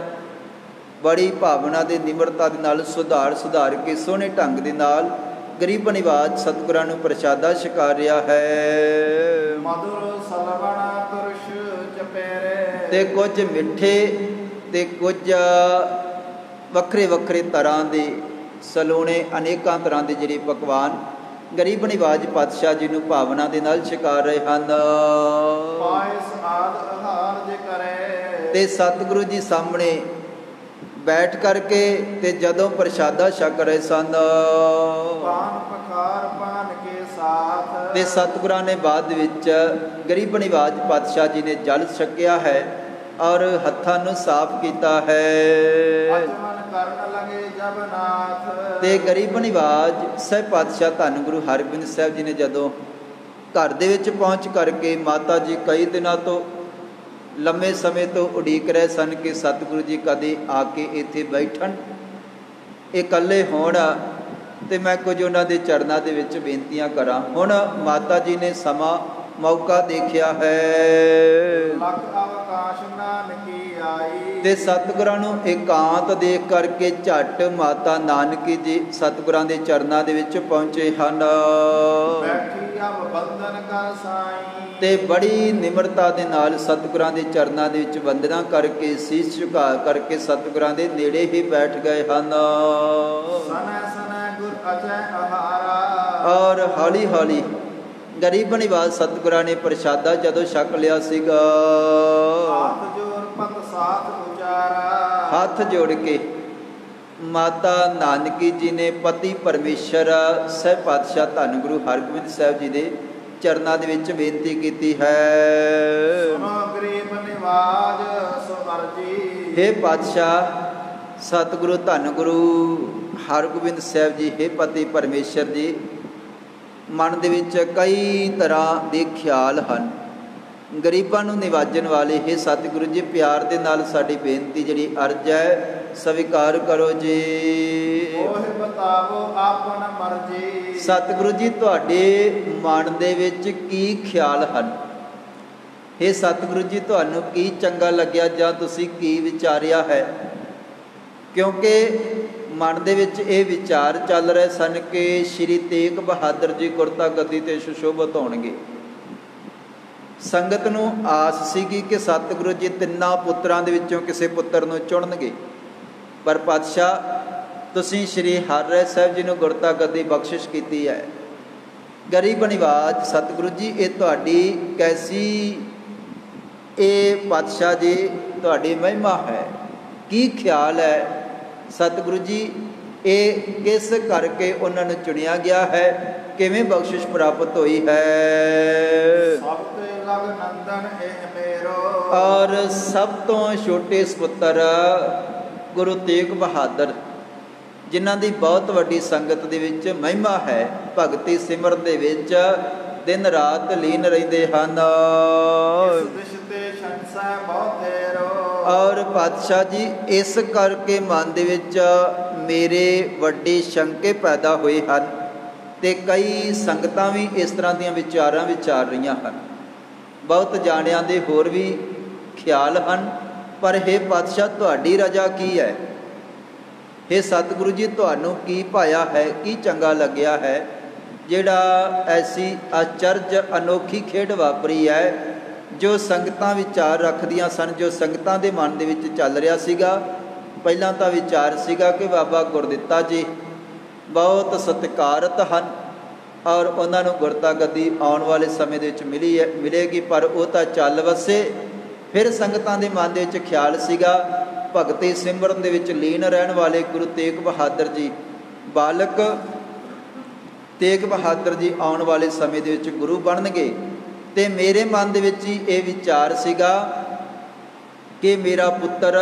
ਬੜੀ ਭਾਵਨਾ ਦੇ ਨਿਮਰਤਾ ਦੇ ਨਾਲ ਸੁਧਾਰ ਕੇ ਸੋਹਣੇ ਢੰਗ ਦੇ ਨਾਲ ਗਰੀਬ ਨਿਵਾਜ ਸਤਿਗੁਰਾਂ ਨੂੰ ਪ੍ਰਸ਼ਾਦਾ ਛਕਾ ਰਿਹਾ ਹੈ। ਮధుਰ ਸਲਵਣਾ ਤੁਰਸ਼ ਚਪੇਰੇ, ਤੇ ਕੁਝ ਮਿੱਠੇ ਤੇ ਕੁਝ ਵੱਖਰੇ ਤਰ੍ਹਾਂ ਦੇ ਸਲੋਣੇ, ਅਨੇਕਾਂ ਤਰ੍ਹਾਂ ਦੇ ਜਿਹੜੇ ਪਕਵਾਨ ਗਰੀਬ ਨਿਵਾਜ ਪਾਤਸ਼ਾਹ ਜੀ ਨੂੰ ਭਾਵਨਾ ਦੇ ਨਾਲ ਛਕਾਰ ਰਹੇ ਹਨ। ਪਾਇਸ ਆਦ ਆਹਾਰ ਜੇ ਕਰੇ, ਤੇ ਸਤਿਗੁਰੂ ਜੀ ਸਾਹਮਣੇ ਬੈਠ ਕਰਕੇ ਤੇ ਜਦੋਂ ਪ੍ਰਸ਼ਾਦਾ ਛਕ ਰਹੇ ਸਨ, ਪਾਨ ਪਖਾਰ ਪਾਨ ਕੇ ਸਾਥ, ਤੇ ਸਤਿਗੁਰਾਂ ਨੇ ਬਾਅਦ ਵਿੱਚ ਗਰੀਬ ਨਿਵਾਜ ਪਾਤਸ਼ਾਹ ਜੀ ਨੇ ਜਲ ਛਕਿਆ ਹੈ ਔਰ ਹੱਥਾਂ ਨੂੰ ਸਾਫ਼ ਕੀਤਾ ਹੈ। ਅਚਮਨ ਕਰਨ ਲਗੇ ਜਬਨਾਥ, ਤੇ ਗਰੀਬ ਨਿਵਾਜ ਸਾਹਿਬ ਪਾਤਸ਼ਾਹ ਧੰਨ ਗੁਰੂ ਹਰਗੋਬਿੰਦ ਸਾਹਿਬ ਜੀ ਨੇ ਜਦੋਂ ਘਰ ਦੇ ਵਿੱਚ ਪਹੁੰਚ ਕਰਕੇ, ਮਾਤਾ ਜੀ ਕਈ ਦਿਨਾਂ ਤੋਂ ਲੰਮੇ ਸਮੇਂ ਤੋਂ ਉਡੀਕ ਰਹੇ ਸਨ ਕਿ ਸਤਿਗੁਰੂ ਜੀ ਕਦੇ ਆ ਕੇ ਇੱਥੇ ਬੈਠਣ, ਇਕੱਲੇ ਹੋਣ ਤੇ ਮੈਂ ਕੁਝ ਉਹਨਾਂ ਦੇ ਚਰਨਾਂ ਦੇ ਵਿੱਚ ਬੇਨਤੀਆਂ ਕਰਾਂ। ਹੁਣ ਮਾਤਾ ਜੀ ਨੇ ਸਮਾਂ ਮੌਕਾ ਦੇਖਿਆ ਹੈ ਲਖ ਅਵਕਾਸ਼ ਨਾਨਕੀ ਆਈ, ਤੇ ਸਤਿਗੁਰਾਂ ਨੂੰ ਇਕਾਂਤ ਦੇਖ ਕਰਕੇ ਝੱਟ ਮਾਤਾ ਨਾਨਕੀ ਜੀ ਸਤਿਗੁਰਾਂ ਦੇ ਚਰਨਾਂ ਦੇ ਵਿੱਚ ਪਹੁੰਚੇ ਹਨ। ਬੈਠੀ ਅਬ ਬੰਦਨ ਕਰ ਸਾਈ, ਤੇ ਬੜੀ ਨਿਮਰਤਾ ਦੇ ਨਾਲ ਸਤਿਗੁਰਾਂ ਦੇ ਚਰਨਾਂ ਦੇ ਵਿੱਚ ਵੰਦਨਾ ਕਰਕੇ, ਸੀਸ ਝੁਕਾ ਕਰਕੇ ਸਤਿਗੁਰਾਂ ਦੇ ਨੇੜੇ ਹੀ ਬੈਠ ਗਏ ਹਨ। ਸਨੈ ਸਨੈ ਗੁਰ ਅਜੈ ਆਹਾਰਾ, ਔਰ ਹੌਲੀ ਹੌਲੀ ਗਰੀਬ ਨਿਵਾਜ ਸਤਿਗੁਰਾਂ ਨੇ ਪ੍ਰਸ਼ਾਦਾ ਜਦੋਂ ਛਕ ਲਿਆ ਸੀਗਾ, ਹੱਥ ਜੋੜ ਪਤ ਸਾਥ ਉਚਾਰਾ, ਹੱਥ ਜੋੜ ਕੇ ਮਾਤਾ ਨਾਨਕੀ ਜੀ ਨੇ ਪਤੀ ਪਰਮੇਸ਼ਰ ਸਾਹਿਬ ਪਾਤਸ਼ਾਹ ਧੰਨ ਗੁਰੂ ਹਰਗੋਬਿੰਦ ਸਾਹਿਬ ਜੀ ਦੇ ਚਰਨਾਂ ਦੇ ਵਿੱਚ ਬੇਨਤੀ ਕੀਤੀ ਹੈ। ਸੁਨੋ ਗਰੀਬ ਨਿਵਾਜ ਸੋ ਅਰਜੀ, ਹੇ ਪਾਤਸ਼ਾਹ ਸਤਿਗੁਰੂ ਧੰਨ ਗੁਰੂ ਹਰਗੋਬਿੰਦ ਸਾਹਿਬ ਜੀ, ਹੇ ਪਤੀ ਪਰਮੇਸ਼ਰ ਜੀ, ਮਨ ਦੇ ਵਿੱਚ ਕਈ ਤਰ੍ਹਾਂ ਦੇ ਖਿਆਲ ਹਨ, ਗਰੀਬਾਂ ਨੂੰ ਨਿਵਾਜਣ ਵਾਲੇ। ਹੇ ਸਤਿਗੁਰੂ ਜੀ, ਪਿਆਰ ਦੇ ਨਾਲ ਸਾਡੀ ਬੇਨਤੀ ਜਿਹੜੀ ਅਰਜ਼ ਹੈ ਸਵੀਕਾਰ ਕਰੋ ਜੀ। ਉਹ ਬਤਾਵੋ ਆਪਨ ਮਰਜੀ, ਸਤਿਗੁਰੂ ਜੀ ਤੁਹਾਡੇ ਮਨ ਦੇ ਵਿੱਚ ਕੀ ਖਿਆਲ ਹਨ? ਹੇ ਸਤਿਗੁਰੂ ਜੀ, ਤੁਹਾਨੂੰ ਕੀ ਚੰਗਾ ਲੱਗਿਆ ਜਾਂ ਤੁਸੀਂ ਕੀ ਵਿਚਾਰਿਆ ਹੈ? ਕਿਉਂਕਿ ਮਨ ਦੇ ਵਿੱਚ ਇਹ ਵਿਚਾਰ ਚੱਲ ਰਹੇ ਸਨ ਕਿ ਸ਼੍ਰੀ ਤੇਗ ਬਹਾਦਰ ਜੀ ਗੁਰਤਾ ਗੱਦੀ 'ਤੇ ਸੁਸ਼ੋਭਿਤ ਹੋਣਗੇ। ਸੰਗਤ ਨੂੰ ਆਸ ਸੀਗੀ ਕਿ ਸਤਿਗੁਰੂ ਜੀ ਤਿੰਨਾਂ ਪੁੱਤਰਾਂ ਦੇ ਵਿੱਚੋਂ ਕਿਸੇ ਪੁੱਤਰ ਨੂੰ ਚੁਣਨਗੇ, ਪਰ ਪਾਤਸ਼ਾਹ ਤੁਸੀਂ ਸ਼੍ਰੀ ਹਰਿ ਸਾਹਿਬ ਜੀ ਨੂੰ ਗੁਰਤਾ ਗੱਦੀ ਬਖਸ਼ਿਸ਼ ਕੀਤੀ ਹੈ। ਗਰੀਬ ਨਿਵਾਜ ਸਤਿਗੁਰੂ ਜੀ, ਇਹ ਤੁਹਾਡੀ ਕੈਸੀ, ਇਹ ਪਾਤਸ਼ਾਹ ਜੀ ਤੁਹਾਡੀ ਮਹਿਮਾ ਹੈ, ਕੀ ਖਿਆਲ ਹੈ ਸਤਿਗੁਰੂ ਜੀ? ਇਹ ਕਿਸ ਕਰਕੇ ਉਹਨਾਂ ਨੂੰ ਚੁਣਿਆ ਗਿਆ ਹੈ, ਕਿਵੇਂ ਬਖਸ਼ਿਸ਼ ਪ੍ਰਾਪਤ ਹੋਈ ਹੈ? ਸਭ ਤੇ ਲਗ ਨੰਦਨ ਇਹ ਮੇਰੋ, ਔਰ ਸਭ ਤੋਂ ਛੋਟੇ ਸੁਪੁੱਤਰ ਗੁਰੂ ਤੇਗ ਬਹਾਦਰ, ਜਿਨ੍ਹਾਂ ਦੀ ਬਹੁਤ ਵੱਡੀ ਸੰਗਤ ਦੇ ਵਿੱਚ ਮਹਿਮਾ ਹੈ, ਭਗਤੀ ਸਿਮਰਨ ਦੇ ਵਿੱਚ ਦਿਨ ਰਾਤ ਲੀਨ ਰਹਿੰਦੇ ਹਨ। ਇਸ ਦਿਸ਼ ਤੇ ਸ਼ੰਸਾ ਬਹੁਤ ਤੇਰੋ, ਔਰ ਪਾਤਸ਼ਾਹ ਜੀ ਇਸ ਕਰਕੇ ਮਨ ਦੇ ਵਿੱਚ ਮੇਰੇ ਵੱਡੇ ਸ਼ੰਕੇ ਪੈਦਾ ਹੋਏ ਹਨ ਤੇ ਕਈ ਸੰਗਤਾਂ ਵੀ ਇਸ ਤਰ੍ਹਾਂ ਦੀਆਂ ਵਿਚਾਰਾਂ ਵਿਚਾਰ ਰਹੀਆਂ ਹਨ। ਬਹੁਤ ਜਾਣਿਆਂ ਦੇ ਹੋਰ ਵੀ ਖਿਆਲ ਹਨ, ਪਰ ਹੇ ਪਾਤਸ਼ਾਹ ਤੁਹਾਡੀ ਰਜ਼ਾ ਕੀ ਹੈ? ਹੇ ਸਤਿਗੁਰੂ ਜੀ, ਤੁਹਾਨੂੰ ਕੀ ਭਾਇਆ ਹੈ, ਕੀ ਚੰਗਾ ਲੱਗਿਆ ਹੈ ਜਿਹੜਾ ਐਸੀ ਅਚਰਜ ਅਨੋਖੀ ਖੇਡ ਵਾਪਰੀ ਹੈ, ਜੋ ਸੰਗਤਾਂ ਵਿਚਾਰ ਰੱਖਦੀਆਂ ਸਨ, ਜੋ ਸੰਗਤਾਂ ਦੇ ਮਨ ਦੇ ਵਿੱਚ ਚੱਲ ਰਿਹਾ ਸੀਗਾ। ਪਹਿਲਾਂ ਤਾਂ ਵਿਚਾਰ ਸੀਗਾ ਕਿ ਬਾਬਾ ਗੁਰਦਿੱਤਾ ਜੀ ਬਹੁਤ ਸਤਿਕਾਰਤ ਹਨ ਔਰ ਉਹਨਾਂ ਨੂੰ ਗੁਰਤਾ ਗੱਦੀ ਆਉਣ ਵਾਲੇ ਸਮੇਂ ਦੇ ਵਿੱਚ ਮਿਲੇਗੀ, ਪਰ ਉਹ ਤਾਂ ਚੱਲ ਵਸੇ। ਫਿਰ ਸੰਗਤਾਂ ਦੇ ਮਨ ਦੇ ਵਿੱਚ ਖਿਆਲ ਸੀਗਾ ਭਗਤੀ ਸਿਮਰਨ ਦੇ ਵਿੱਚ ਲੀਨ ਰਹਿਣ ਵਾਲੇ ਗੁਰੂ ਤੇਗ ਬਹਾਦਰ ਜੀ, ਬਾਲਕ ਤੇਗ ਬਹਾਦਰ ਜੀ ਆਉਣ ਵਾਲੇ ਸਮੇਂ ਦੇ ਵਿੱਚ ਗੁਰੂ ਬਣਨਗੇ। ਤੇ ਮੇਰੇ ਮਨ ਦੇ ਵਿੱਚ ਹੀ ਇਹ ਵਿਚਾਰ ਸੀਗਾ ਕਿ ਮੇਰਾ ਪੁੱਤਰ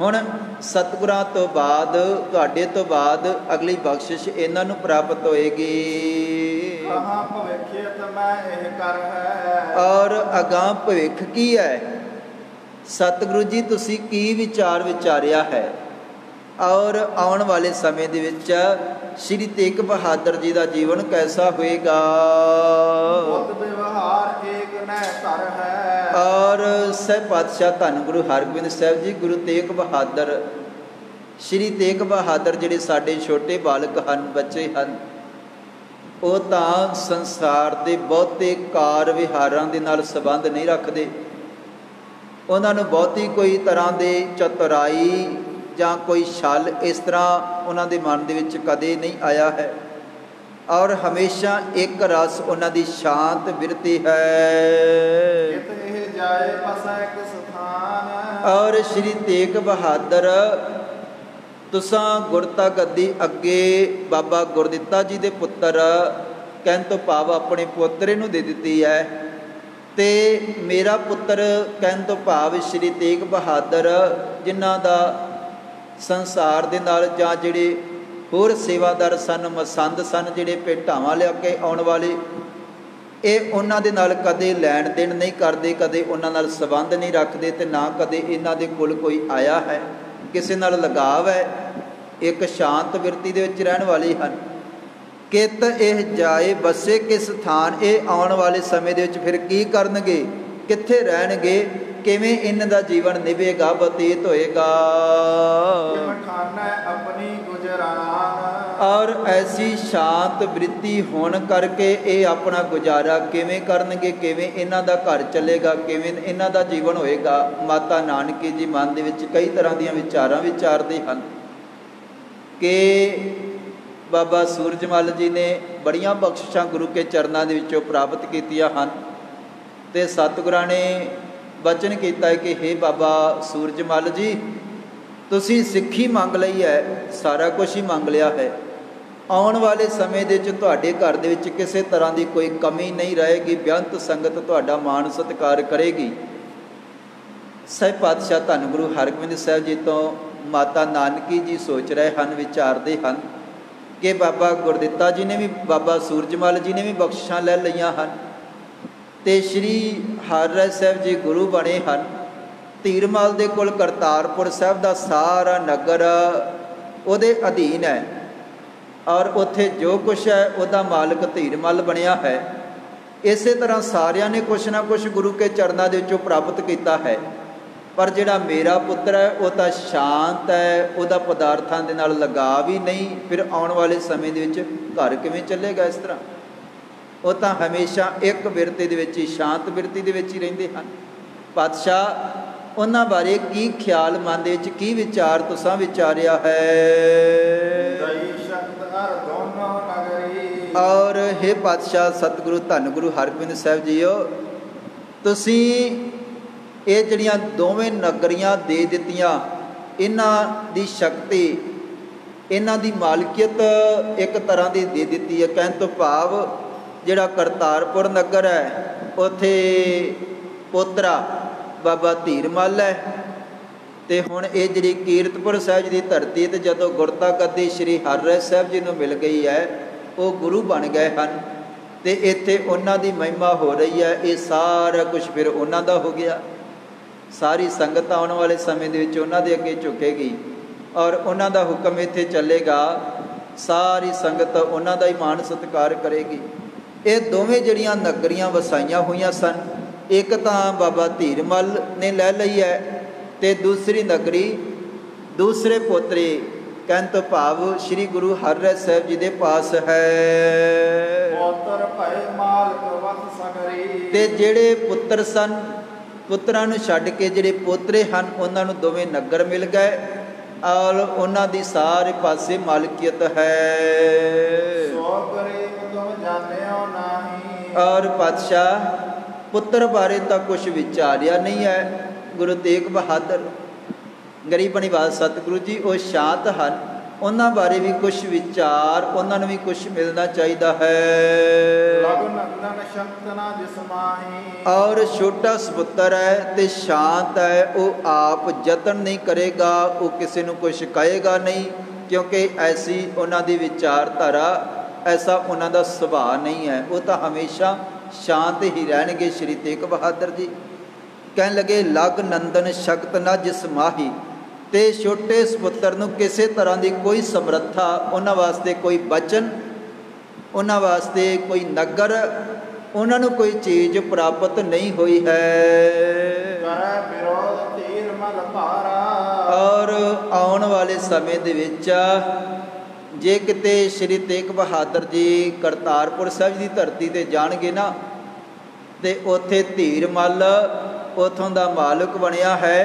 ਹੁਣ ਸਤਿਗੁਰਾਂ ਤੋਂ ਬਾਅਦ, ਤੁਹਾਡੇ ਤੋਂ ਬਾਅਦ ਅਗਲੀ ਬਖਸ਼ਿਸ਼ ਇਹਨਾਂ ਨੂੰ ਪ੍ਰਾਪਤ ਹੋਏਗੀ। ਕਹਾਂ ਭਵਿੱਖਿਤ ਮੈਂ ਇਹ ਕਰ ਹੈ, ਔਰ ਅਗਾਂਹ ਭਵਿੱਖ ਕੀ ਹੈ? ਸਤਿਗੁਰੂ ਜੀ ਤੁਸੀਂ ਕੀ ਵਿਚਾਰ ਵਿਚਾਰਿਆ ਹੈ? ਔਰ ਆਉਣ ਵਾਲੇ ਸਮੇਂ ਦੇ ਵਿੱਚ ਸ਼੍ਰੀ ਤੇਗ ਬਹਾਦਰ ਜੀ ਦਾ ਜੀਵਨ ਕੈਸਾ ਹੋਏਗਾ? ਬੁੱਧ ਵਿਵਹਾਰ ਏਕ ਨੈ ਧਰ ਹੈ, ਔਰ ਸਾਹਿਬ ਪਾਤਸ਼ਾਹ ਧੰਨ ਗੁਰੂ ਹਰਗੋਬਿੰਦ ਸਾਹਿਬ ਜੀ, ਗੁਰੂ ਤੇਗ ਬਹਾਦਰ, ਸ਼੍ਰੀ ਤੇਗ ਬਹਾਦਰ ਜਿਹੜੇ ਸਾਡੇ ਛੋਟੇ ਬਾਲਕ ਹਨ, ਬੱਚੇ ਹਨ, ਉਹ ਤਾਂ ਸੰਸਾਰ ਦੇ ਬਹੁਤੇ ਕਾਰ ਵਿਹਾਰਾਂ ਦੇ ਨਾਲ ਸੰਬੰਧ ਨਹੀਂ ਰੱਖਦੇ। ਉਹਨਾਂ ਨੂੰ ਬਹੁਤੀ ਕੋਈ ਤਰ੍ਹਾਂ ਦੇ ਚਤੁਰਾਈ ਜਾਂ ਕੋਈ ਛਲ ਇਸ ਤਰ੍ਹਾਂ ਉਹਨਾਂ ਦੇ ਮਨ ਦੇ ਵਿੱਚ ਕਦੇ ਨਹੀਂ ਆਇਆ ਹੈ। ਔਰ ਹਮੇਸ਼ਾ ਇੱਕ ਰਸ ਉਹਨਾਂ ਦੀ ਸ਼ਾਂਤ ਬਿਰਤੀ ਹੈ। ਕਿਤ ਇਹ ਜਾਏ ਪਸੈ ਕਿਸ ਥਾਨ। ਔਰ ਸ਼੍ਰੀ ਤੇਗ ਬਹਾਦਰ ਤੁਸਾਂ ਗੁਰਤਾ ਗੱਦੀ ਅੱਗੇ ਬਾਬਾ ਗੁਰਦਿੱਤਾ ਜੀ ਦੇ ਪੁੱਤਰ, ਕਹਿਣ ਤੋਂ ਭਾਵ ਆਪਣੇ ਪੋਤਰੇ ਨੂੰ ਦੇ ਦਿੱਤੀ ਹੈ। ਅਤੇ ਮੇਰਾ ਪੁੱਤਰ ਕਹਿਣ ਤੋਂ ਭਾਵ ਸ਼੍ਰੀ ਤੇਗ ਬਹਾਦਰ, ਜਿਨ੍ਹਾਂ ਦਾ ਸੰਸਾਰ ਦੇ ਨਾਲ ਜਾਂ ਜਿਹੜੇ ਹੋਰ ਸੇਵਾਦਾਰ ਸਨ, ਮਸੰਦ ਸਨ, ਜਿਹੜੇ ਭੇਟਾਵਾਂ ਲਿਆ ਕੇ ਆਉਣ ਵਾਲੇ, ਇਹ ਉਹਨਾਂ ਦੇ ਨਾਲ ਕਦੇ ਲੈਣ ਦੇਣ ਨਹੀਂ ਕਰਦੇ, ਕਦੇ ਉਹਨਾਂ ਨਾਲ ਸੰਬੰਧ ਨਹੀਂ ਰੱਖਦੇ, ਅਤੇ ਨਾ ਕਦੇ ਇਹਨਾਂ ਦੇ ਕੋਲ ਕੋਈ ਆਇਆ ਹੈ, ਕਿਸੇ ਨਾਲ ਲਗਾਵ ਹੈ। ਇੱਕ ਸ਼ਾਂਤ ਬਿਰਤੀ ਦੇ ਵਿੱਚ ਰਹਿਣ ਵਾਲੇ ਹਨ। ਕਿਤ ਇਹ ਜਾਏ ਬਸੇ ਕਿਸ ਥਾਨ। ਇਹ ਆਉਣ ਵਾਲੇ ਸਮੇਂ ਦੇ ਵਿੱਚ ਫਿਰ ਕੀ ਕਰਨਗੇ, ਕਿੱਥੇ ਰਹਿਣਗੇ, ਕਿਵੇਂ ਇਹਨਾਂ ਦਾ ਜੀਵਨ ਨਿਭੇਗਾ, ਬਤੀਤ ਹੋਏਗਾ। ਆਪਣੀ ਗੁਜਰਾਨ। ਔਰ ਐਸੀ ਸ਼ਾਂਤ ਬ੍ਰਿਤੀ ਹੋਣ ਕਰਕੇ ਇਹ ਆਪਣਾ ਗੁਜ਼ਾਰਾ ਕਿਵੇਂ ਕਰਨਗੇ, ਕਿਵੇਂ ਇਹਨਾਂ ਦਾ ਘਰ ਚੱਲੇਗਾ, ਕਿਵੇਂ ਇਹਨਾਂ ਦਾ ਜੀਵਨ ਹੋਏਗਾ। ਮਾਤਾ ਨਾਨਕੀ ਜੀ ਮਨ ਦੇ ਵਿੱਚ ਕਈ ਤਰ੍ਹਾਂ ਦੀਆਂ ਵਿਚਾਰਾਂ ਵਿਚਾਰਦੇ ਹਨ ਕਿ ਬਾਬਾ ਸੂਰਜਮਲ ਜੀ ਨੇ ਬੜੀਆਂ ਬਖਸ਼ਿਸ਼ਾਂ ਗੁਰੂ ਕੇ ਚਰਨਾਂ ਦੇ ਵਿੱਚੋਂ ਪ੍ਰਾਪਤ ਕੀਤੀਆਂ ਹਨ, ਅਤੇ ਸਤਿਗੁਰਾਂ ਨੇ ਬਚਨ ਕੀਤਾ ਹੈ ਕਿ ਹੇ ਬਾਬਾ ਸੂਰਜਮਲ ਜੀ, ਤੁਸੀਂ ਸਿੱਖੀ ਮੰਗ ਲਈ ਹੈ, ਸਾਰਾ ਕੁਛ ਹੀ ਮੰਗ ਲਿਆ ਹੈ। ਆਉਣ ਵਾਲੇ ਸਮੇਂ ਦੇ ਵਿੱਚ ਤੁਹਾਡੇ ਘਰ ਦੇ ਵਿੱਚ ਕਿਸੇ ਤਰ੍ਹਾਂ ਦੀ ਕੋਈ ਕਮੀ ਨਹੀਂ ਰਹੇਗੀ, ਬੇਅੰਤ ਸੰਗਤ ਤੁਹਾਡਾ ਮਾਣ ਸਤਿਕਾਰ ਕਰੇਗੀ। ਸਾਹਿਬ ਪਾਤਸ਼ਾਹ ਧੰਨ ਗੁਰੂ ਹਰਗੋਬਿੰਦ ਸਾਹਿਬ ਜੀ ਤੋਂ ਮਾਤਾ ਨਾਨਕੀ ਜੀ ਸੋਚ ਰਹੇ ਹਨ, ਵਿਚਾਰਦੇ ਹਨ ਕਿ ਬਾਬਾ ਗੁਰਦਿੱਤਾ ਜੀ ਨੇ ਵੀ, ਬਾਬਾ ਸੂਰਜਮਲ ਜੀ ਨੇ ਵੀ ਬਖਸ਼ਿਸ਼ਾਂ ਲੈ ਲਈਆਂ ਹਨ, ਅਤੇ ਸ਼੍ਰੀ ਹਰਿਰਾਏ ਸਾਹਿਬ ਜੀ ਗੁਰੂ ਬਣੇ ਹਨ। ਧੀਰਮਲ ਦੇ ਕੋਲ ਕਰਤਾਰਪੁਰ ਸਾਹਿਬ ਦਾ ਸਾਰਾ ਨਗਰ ਉਹਦੇ ਅਧੀਨ ਹੈ, ਔਰ ਉੱਥੇ ਜੋ ਕੁਛ ਹੈ ਉਹਦਾ ਮਾਲਕ ਧੀਰਮਲ ਬਣਿਆ ਹੈ। ਇਸੇ ਤਰ੍ਹਾਂ ਸਾਰਿਆਂ ਨੇ ਕੁਛ ਨਾ ਕੁਛ ਗੁਰੂ ਕੇ ਚਰਨਾਂ ਦੇ ਵਿੱਚੋਂ ਪ੍ਰਾਪਤ ਕੀਤਾ ਹੈ। ਪਰ ਜਿਹੜਾ ਮੇਰਾ ਪੁੱਤਰ ਹੈ ਉਹ ਤਾਂ ਸ਼ਾਂਤ ਹੈ, ਉਹਦਾ ਪਦਾਰਥਾਂ ਦੇ ਨਾਲ ਲਗਾਵ ਹੀ ਨਹੀਂ। ਫਿਰ ਆਉਣ ਵਾਲੇ ਸਮੇਂ ਦੇ ਵਿੱਚ ਘਰ ਕਿਵੇਂ ਚੱਲੇਗਾ ਇਸ ਤਰ੍ਹਾਂ। ਉਹ ਤਾਂ ਹਮੇਸ਼ਾ ਇੱਕ ਬਿਰਤੀ ਦੇ ਵਿੱਚ ਹੀ, ਸ਼ਾਂਤ ਬਿਰਤੀ ਦੇ ਵਿੱਚ ਹੀ ਰਹਿੰਦੇ ਹਨ। ਪਾਤਸ਼ਾਹ ਉਹਨਾਂ ਬਾਰੇ ਕੀ ਖਿਆਲ, ਮਨ ਦੇ ਵਿੱਚ ਕੀ ਵਿਚਾਰ ਤੁਸਾਂ ਵਿਚਾਰਿਆ ਹੈ। ਔਰ ਹੇ ਪਾਤਸ਼ਾਹ ਸਤਿਗੁਰੂ ਧੰਨ ਗੁਰੂ ਹਰਗੋਬਿੰਦ ਸਾਹਿਬ ਜੀਓ, ਤੁਸੀਂ ਇਹ ਜਿਹੜੀਆਂ ਦੋਵੇਂ ਨਗਰੀਆਂ ਦੇ ਦਿੱਤੀਆਂ, ਇਹਨਾਂ ਦੀ ਸ਼ਕਤੀ, ਇਹਨਾਂ ਦੀ ਮਾਲਕੀਅਤ ਇੱਕ ਤਰ੍ਹਾਂ ਦੀ ਦੇ ਦਿੱਤੀ ਹੈ। ਕਹਿਣ ਤੋਂ ਭਾਵ ਜਿਹੜਾ ਕਰਤਾਰਪੁਰ ਨਗਰ ਹੈ, ਉੱਥੇ ਪੋਤਰਾ ਬਾਬਾ ਧੀਰਮਲ ਹੈ, ਅਤੇ ਹੁਣ ਇਹ ਜਿਹੜੀ ਕੀਰਤਪੁਰ ਸਾਹਿਬ ਜੀ ਦੀ ਧਰਤੀ 'ਤੇ ਜਦੋਂ ਗੁਰਤਾ ਗੱਦੀ ਸ਼੍ਰੀ ਹਰਿਰਾਏ ਸਾਹਿਬ ਜੀ ਨੂੰ ਮਿਲ ਗਈ ਹੈ, ਉਹ ਗੁਰੂ ਬਣ ਗਏ ਹਨ, ਅਤੇ ਇੱਥੇ ਉਹਨਾਂ ਦੀ ਮਹਿਮਾ ਹੋ ਰਹੀ ਹੈ। ਇਹ ਸਾਰਾ ਕੁਛ ਫਿਰ ਉਹਨਾਂ ਦਾ ਹੋ ਗਿਆ। ਸਾਰੀ ਸੰਗਤ ਆਉਣ ਵਾਲੇ ਸਮੇਂ ਦੇ ਵਿੱਚ ਉਹਨਾਂ ਦੇ ਅੱਗੇ ਝੁਕੇਗੀ, ਔਰ ਉਹਨਾਂ ਦਾ ਹੁਕਮ ਇੱਥੇ ਚੱਲੇਗਾ। ਸਾਰੀ ਸੰਗਤ ਉਹਨਾਂ ਦਾ ਹੀ ਮਾਣ ਸਤਿਕਾਰ ਕਰੇਗੀ। ਇਹ ਦੋਵੇਂ ਜਿਹੜੀਆਂ ਨਗਰੀਆਂ ਵਸਾਈਆਂ ਹੋਈਆਂ ਸਨ, ਇੱਕ ਤਾਂ ਬਾਬਾ ਧੀਰਮਲ ਨੇ ਲੈ ਲਈ ਹੈ, ਅਤੇ ਦੂਸਰੀ ਨਗਰੀ ਦੂਸਰੇ ਪੋਤਰੇ, ਕਹਿਣ ਤੋਂ ਭਾਵ ਸ਼੍ਰੀ ਗੁਰੂ ਹਰਿਰਾਏ ਸਾਹਿਬ ਜੀ ਦੇ ਪਾਸ ਹੈ। ਅਤੇ ਜਿਹੜੇ ਪੁੱਤਰ ਸਨ, ਪੁੱਤਰਾਂ ਨੂੰ ਛੱਡ ਕੇ ਜਿਹੜੇ ਪੋਤਰੇ ਹਨ, ਉਹਨਾਂ ਨੂੰ ਦੋਵੇਂ ਨਗਰ ਮਿਲ ਗਏ, ਔਰ ਉਹਨਾਂ ਦੀ ਸਾਰੇ ਪਾਸੇ ਮਾਲਕੀਅਤ ਹੈ। ਔਰ ਪਾਤਸ਼ਾਹ ਪੁੱਤਰ ਬਾਰੇ ਤਾਂ ਕੁਛ ਵਿਚਾਰਿਆ ਨਹੀਂ ਹੈ। ਗੁਰੂ ਤੇਗ ਬਹਾਦਰ ਗਰੀਬ ਨਿਵਾਸ ਸਤਿਗੁਰੂ ਜੀ ਉਹ ਸ਼ਾਂਤ ਹਨ, ਉਹਨਾਂ ਬਾਰੇ ਵੀ ਕੁਛ ਵਿਚਾਰ, ਉਹਨਾਂ ਨੂੰ ਵੀ ਕੁਛ ਮਿਲਣਾ ਚਾਹੀਦਾ ਹੈ। ਔਰ ਛੋਟਾ ਸਪੁੱਤਰ ਹੈ ਅਤੇ ਸ਼ਾਂਤ ਹੈ, ਉਹ ਆਪ ਯਤਨ ਨਹੀਂ ਕਰੇਗਾ, ਉਹ ਕਿਸੇ ਨੂੰ ਕੁਛ ਕਹੇਗਾ ਨਹੀਂ, ਕਿਉਂਕਿ ਐਸੀ ਉਹਨਾਂ ਦੀ ਵਿਚਾਰਧਾਰਾ, ਐਸਾ ਉਹਨਾਂ ਦਾ ਸੁਭਾਅ ਨਹੀਂ ਹੈ। ਉਹ ਤਾਂ ਹਮੇਸ਼ਾ ਸ਼ਾਂਤ ਹੀ ਰਹਿਣਗੇ। ਸ਼੍ਰੀ ਤੇਗ ਬਹਾਦਰ ਜੀ ਕਹਿਣ ਲੱਗੇ, ਲਗ ਨੰਦਨ ਸ਼ਕਤ ਨਾ ਜਿਸ ਮਾਹੀ। ਅਤੇ ਛੋਟੇ ਸਪੁੱਤਰ ਨੂੰ ਕਿਸੇ ਤਰ੍ਹਾਂ ਦੀ ਕੋਈ ਸਮਰੱਥਾ, ਉਹਨਾਂ ਵਾਸਤੇ ਕੋਈ ਬਚਨ, ਉਹਨਾਂ ਵਾਸਤੇ ਕੋਈ ਨਗਰ, ਉਹਨਾਂ ਨੂੰ ਕੋਈ ਚੀਜ਼ ਪ੍ਰਾਪਤ ਨਹੀਂ ਹੋਈ ਹੈ। ਔਰ ਆਉਣ ਵਾਲੇ ਸਮੇਂ ਦੇ ਵਿੱਚ ਜੇ ਕਿਤੇ ਸ਼੍ਰੀ ਤੇਗ ਬਹਾਦਰ ਜੀ ਕਰਤਾਰਪੁਰ ਸਾਹਿਬ ਦੀ ਧਰਤੀ 'ਤੇ ਜਾਣਗੇ ਨਾ, ਅਤੇ ਉੱਥੇ ਧੀਰਮਲ ਉੱਥੋਂ ਦਾ ਮਾਲਕ ਬਣਿਆ ਹੈ,